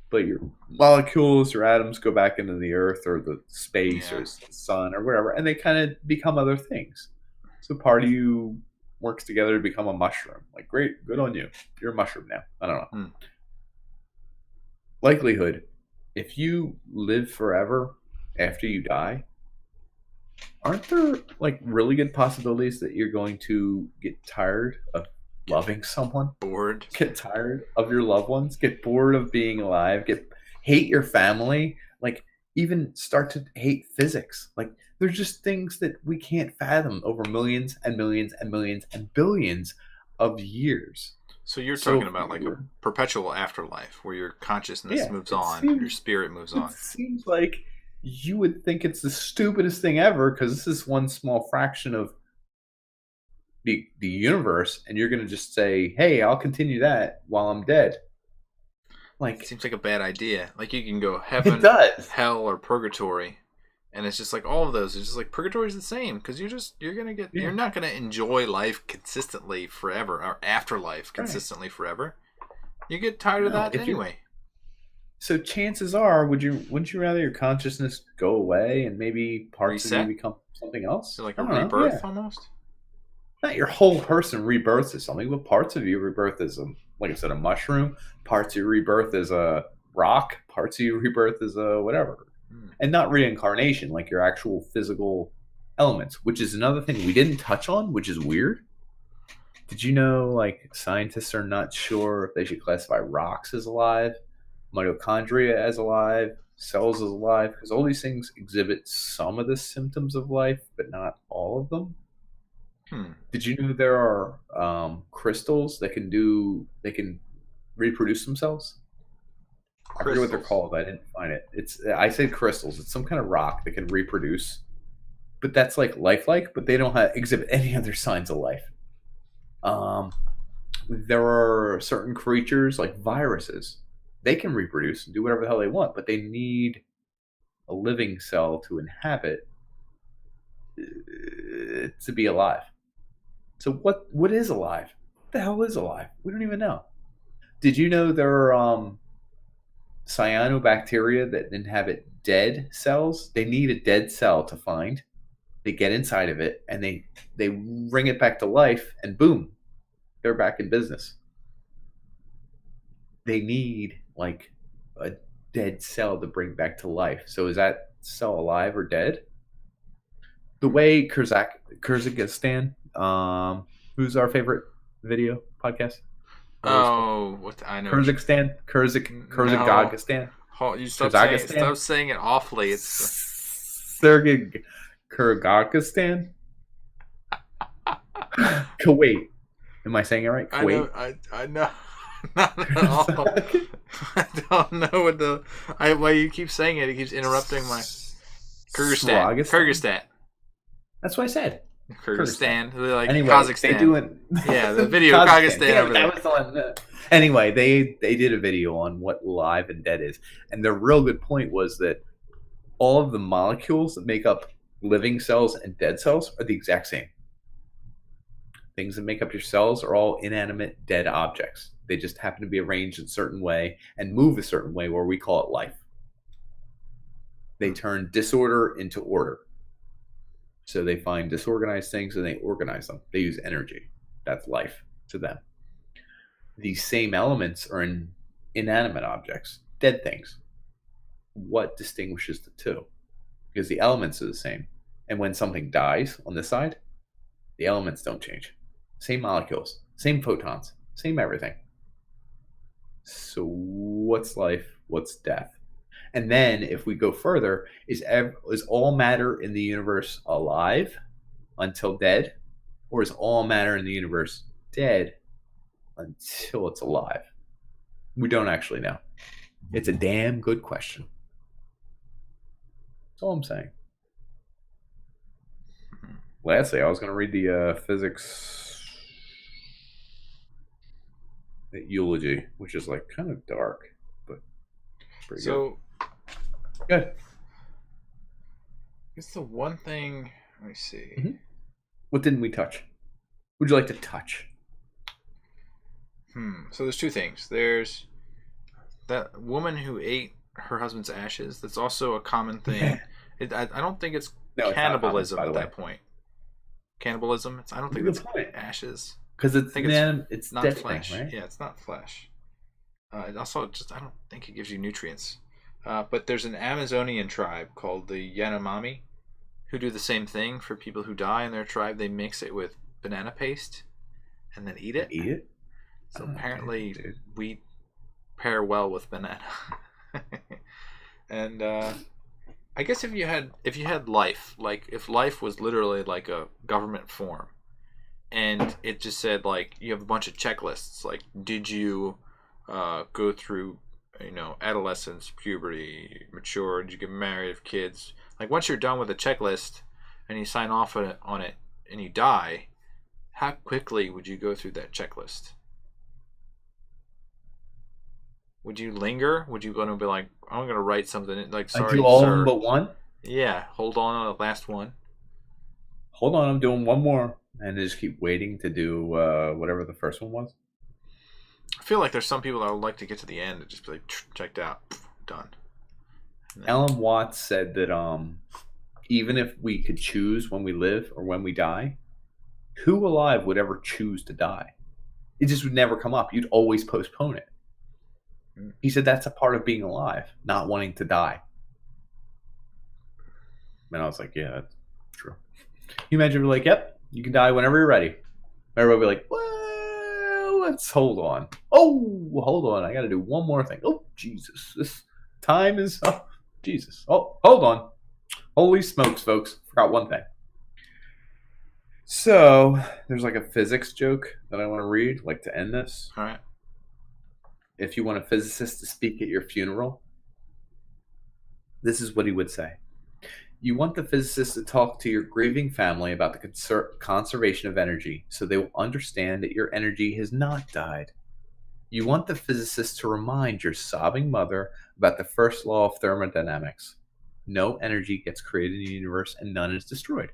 but your molecules or atoms go back into the earth or the space or the sun or whatever, and they kind of become other things. So part of you works together to become a mushroom. Like, great, good on you. You're a mushroom now. I don't know. Likelihood, if you live forever after you die, aren't there like really good possibilities that you're going to get tired of loving someone? Bored. Get tired of your loved ones? Get bored of being alive? Hate your family? Like, even start to hate physics? Like, there's just things that we can't fathom over millions and millions and millions and billions of years. So you're talking about like a perpetual afterlife where your consciousness moves on, your spirit moves on. It seems like you would think it's the stupidest thing ever because this is one small fraction of the universe, and you're going to just say, hey, I'll continue that while I'm dead. Like, it seems like a bad idea. Like, you can go heaven, hell, or purgatory, and it's just like all of those. It's just like purgatory is the same because you're not going to enjoy life consistently forever, or afterlife consistently forever. You get tired of that anyway. So chances are, wouldn't you rather your consciousness go away and maybe parts of you become something else? So like a rebirth almost? Not your whole person rebirths as something, but parts of you rebirth as like I said, a mushroom. Parts of you rebirth as a rock. Parts of you rebirth as a whatever. And not reincarnation, like your actual physical elements, which is another thing we didn't touch on, which is weird. Did you know, like, scientists are not sure if they should classify rocks as alive, mitochondria as alive, cells as alive, because all these things exhibit some of the symptoms of life, but not all of them. Did you know there are crystals that can reproduce themselves? I forget what they're called. I didn't find it. I said crystals. It's some kind of rock that can reproduce, but that's like lifelike, but they don't exhibit any other signs of life. There are certain creatures like viruses. They can reproduce and do whatever the hell they want, but they need a living cell to inhabit to be alive. So what is alive? What the hell is alive? We don't even know. Did you know there are cyanobacteria that inhabit dead cells? They need a dead cell to find. They get inside of it and they bring it back to life, and boom, they're back in business. They need like a dead cell to bring back to life. So is that cell alive or dead? the way Kyrgyzstan, who's our favorite video podcast? Oh, what I know. Kyrgyzstan, No, Kyrgyzstan, you Kyrgyzstan, stop saying it awfully. Sergey, Kyrgyzstan, Kuwait. Am I saying it right? Kuwait. I know. Not at all. I don't know what why you keep saying it. It keeps interrupting my Kyrgyzstan. That's what I said. Kyrgyzstan. Like anyway, Kazakhstan. They do it. Yeah, the video Kazakhstan over there. That was on, anyway, they did a video on what live and dead is, and the real good point was that all of the molecules that make up living cells and dead cells are the exact same. Things that make up your cells are all inanimate, dead objects. They just happen to be arranged in a certain way and move a certain way where we call it life. They turn disorder into order. So they find disorganized things and they organize them. They use energy. That's life to them. These same elements are in inanimate objects, dead things. What distinguishes the two? Because the elements are the same. And when something dies on this side, the elements don't change. Same molecules, same photons, same everything. So what's life? What's death? And then if we go further, is all matter in the universe alive until dead? Or is all matter in the universe dead until it's alive? We don't actually know. It's a damn good question. That's all I'm saying. Lastly, I was going to read the physics eulogy, which is like kind of dark, but pretty good. Good. It's the one thing. Let me see. Mm-hmm. What didn't we touch? Would you like to touch? So there's two things. There's that woman who ate her husband's ashes. That's also a common thing. I don't think it's cannibalism at that point. Cannibalism. I don't think it's ashes. Because it's not dead flesh. Thing, right? Yeah, it's not flesh. Also, I don't think it gives you nutrients. But there's an Amazonian tribe called the Yanomami who do the same thing for people who die in their tribe. They mix it with banana paste and then eat it. Eat it? So apparently we pair well with banana. And I guess if you had life, like if life was literally like a government form, and it just said like you have a bunch of checklists, like did you go through adolescence, puberty, mature, did you get married, have kids? Like once you're done with the checklist and you sign off on it and you die, how quickly would you go through that checklist? Would you linger? Would you going to be like, I'm going to write something like, sorry, I do all sir. of them but one? Yeah, hold on to the last one. Hold on, I'm doing one more. And just keep waiting to do whatever the first one was? I feel like there's some people that would like to get to the end and just be like, checked out, done. Alan Watts said that even if we could choose when we live or when we die, who alive would ever choose to die? It just would never come up. You'd always postpone it. He said that's a part of being alive, not wanting to die. And I was like, yeah, that's true. You imagine we're like, yep, you can die whenever you're ready. Everybody will be like, well, let's hold on. Oh, hold on. I got to do one more thing. Oh, Jesus. This time is, oh, Jesus. Oh, hold on. Holy smokes, folks. Forgot one thing. So there's like a physics joke that I want to read, like to end this. All right. If you want a physicist to speak at your funeral, this is what he would say. You want the physicist to talk to your grieving family about the conservation of energy so they will understand that your energy has not died. You want the physicist to remind your sobbing mother about the first law of thermodynamics. No energy gets created in the universe and none is destroyed.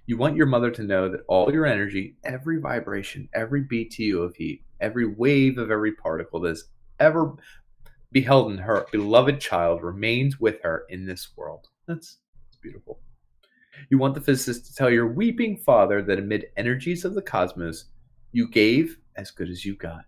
You want your mother to know that all your energy, every vibration, every BTU of heat, every wave of every particle that has ever beheld in her beloved child remains with her in this world. That's beautiful. You want the physicist to tell your weeping father that amid energies of the cosmos, you gave as good as you got.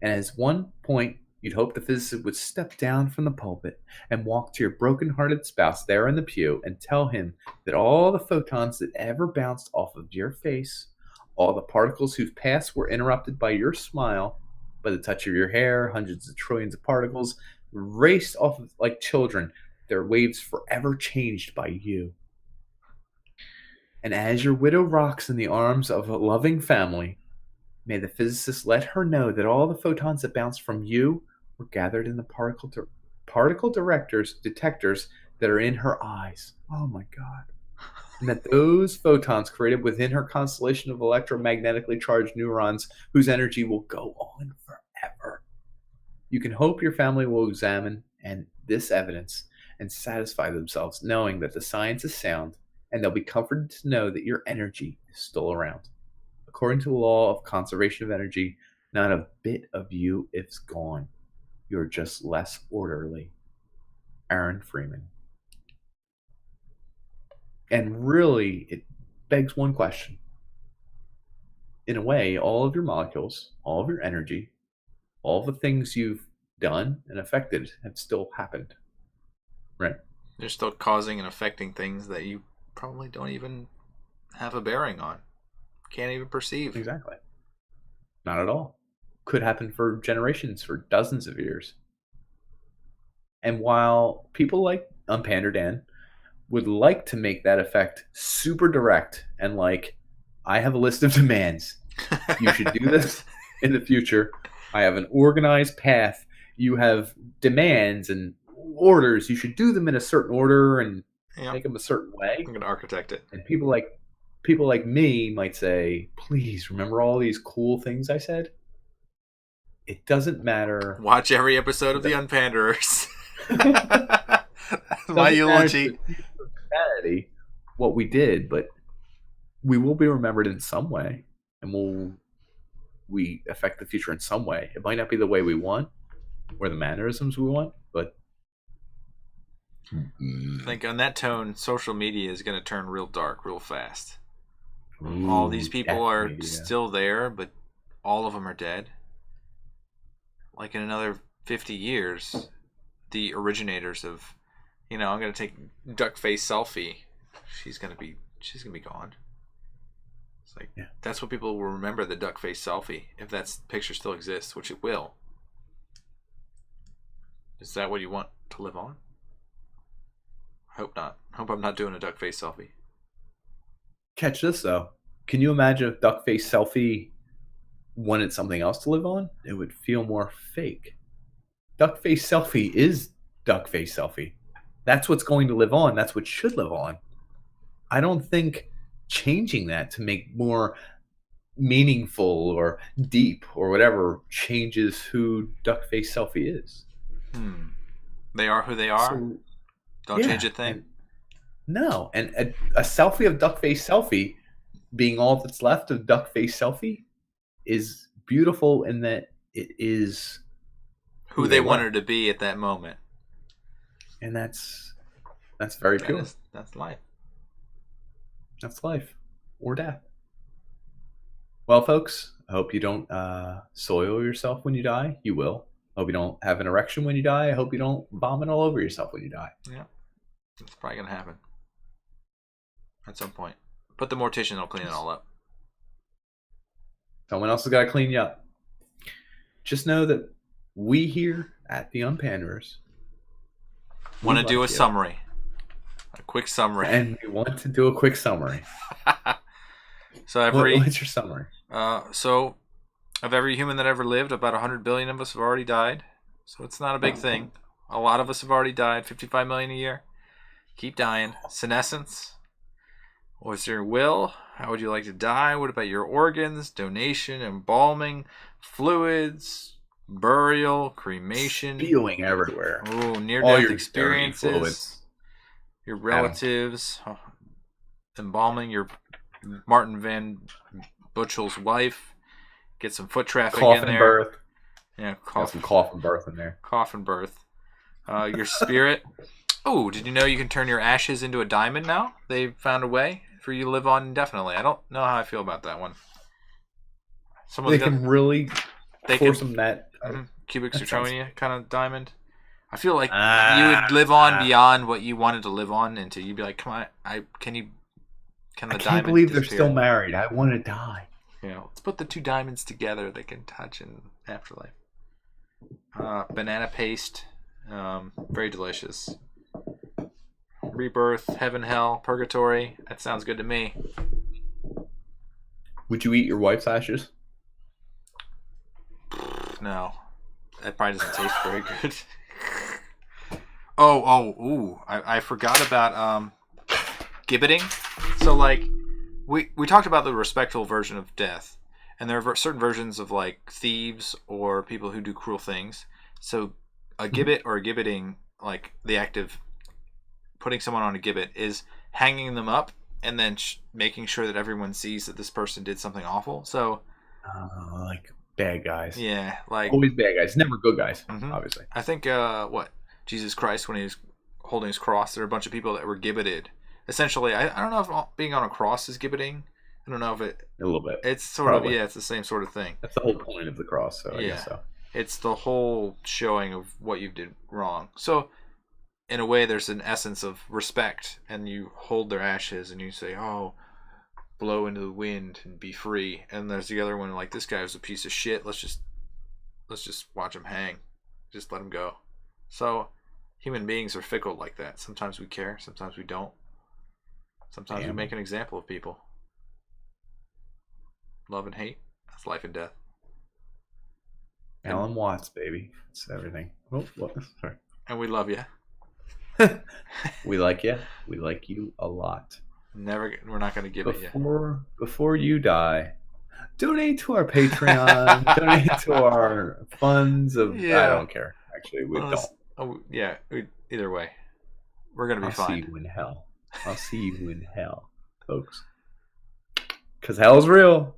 And as one point You'd hope the physicist would step down from the pulpit and walk to your broken-hearted spouse there in the pew and tell him that all the photons that ever bounced off of your face, all the particles whose paths were interrupted by your smile, by the touch of your hair, hundreds of trillions of particles, raced off of like children, their waves forever changed by you. And as your widow rocks in the arms of a loving family, may the physicist let her know that all the photons that bounced from you were gathered in the particle detectors that are in her eyes. Oh my God. And that those photons created within her constellation of electromagnetically charged neurons whose energy will go on forever. You can hope your family will examine this evidence and satisfy themselves knowing that the science is sound, and they'll be comforted to know that your energy is still around. According to the law of conservation of energy, not a bit of you is gone. You're just less orderly. Aaron Freeman. And really, it begs one question. In a way, all of your molecules, all of your energy, all the things you've done and affected have still happened. Right? You're still causing and affecting things that you probably don't even have a bearing on. Can't even perceive. Exactly. Not at all. Could happen for generations, for dozens of years. And while people like Pander Dan would like to make that effect super direct and like, I have a list of demands. You should do this in the future. I have an organized path. You have demands and orders. You should do them in a certain order and make them a certain way. I'm going to architect it. And people like me might say, please remember all these cool things I said? It doesn't matter. Watch every episode of the Unpanderers. My eulogy. What we did, but we will be remembered in some way, and we affect the future in some way. It might not be the way we want or the mannerisms we want, but I think on that tone, social media is going to turn real dark real fast. All these people are still there, but all of them are dead. Like in another 50 years, the originators of, I'm going to take duck face selfie. She's going to be gone. It's like, that's what people will remember, the duck face selfie, if that picture still exists, which it will. Is that what you want to live on? I hope not. I hope I'm not doing a duck face selfie. Catch this though. Can you imagine if duck face selfie wanted something else to live on? It would feel more fake. Duck face selfie is duck face selfie. That's what's going to live on. That's what should live on. I don't think changing that to make more meaningful or deep or whatever changes who duck face selfie is. They are who they are. So, don't change a thing. No, and a selfie of duck face selfie being all that's left of duck face selfie is beautiful in that it is who they wanted to be at that moment. And that's very pure. That's life. That's life or death. Well, folks, I hope you don't soil yourself when you die. You will. I hope you don't have an erection when you die. I hope you don't vomit all over yourself when you die. Yeah. It's probably going to happen at some point. But the mortician will clean it all up. Someone else has got to clean you up. Just know that we here at the Unpanderers want to do a summary. A quick summary. And we want to do a quick summary. So what's your summary? So of every human that ever lived, about 100 billion of us have already died. So it's not a big thing. A lot of us have already died. 55 million a year. Keep dying. Senescence. What's your will? How would you like to die? What about your organs? Donation, embalming, fluids, burial, cremation. Spewing everywhere. Oh, near-death experiences. Fluids. Your relatives. Embalming your Martin Van Butchel's wife. Get some foot traffic in there. Coffin birth. Yeah, some coffin birth in there. Coffin birth. Your spirit. Oh, did you know you can turn your ashes into a diamond now? They've found a way for you to live on indefinitely. I don't know how I feel about that one. They can really force them that cubic That sounds- zirconia kind of diamond. I feel like you would live on beyond what you wanted to live on into. You'd be like, come on, can the I diamond can't believe they're disappear? still married. I want to die. Let's put the two diamonds together. They can touch in Afterlife. Banana paste, very delicious. Rebirth, heaven, hell, purgatory. That sounds good to me. Would you eat your wife's ashes? No, that probably doesn't taste very good. I forgot about gibbeting. So like, we talked about the respectful version of death, and there are certain versions of like thieves or people who do cruel things. So a gibbet or a gibbeting, like the act of putting someone on a gibbet, is hanging them up and then making sure that everyone sees that this person did something awful. So Like bad guys. yeah, like Always bad guys. Never good guys, Mhm. obviously. I think Jesus Christ, when he was holding his cross, there were a bunch of people that were gibbeted. Essentially, I don't know if being on a cross is gibbeting. I don't know if A little bit. it's sort Probably. of it's the same sort of thing. That's the whole point of the cross, so I Yeah. guess so. It's the whole showing of what you did wrong. So in a way, there's an essence of respect, and you hold their ashes and you say, "Oh, blow into the wind and be free." And there's the other one like, "This guy was a piece of shit. Let's just watch him hang. Just let him go." So human beings are fickle like that. Sometimes we care, sometimes we don't. Sometimes we Damn. make an example of people. Love and hate. That's life and death. Alan Watts, baby. It's everything. Oh, what? Sorry. And we love you. We like you. We like you a lot. We're not going to give it you. Before you die, donate to our Patreon. Donate to our funds of. Yeah. I don't care. Actually, we don't. Either way, we're going to be I'll fine. see you in hell. I'll see you in hell, folks. Because hell's real.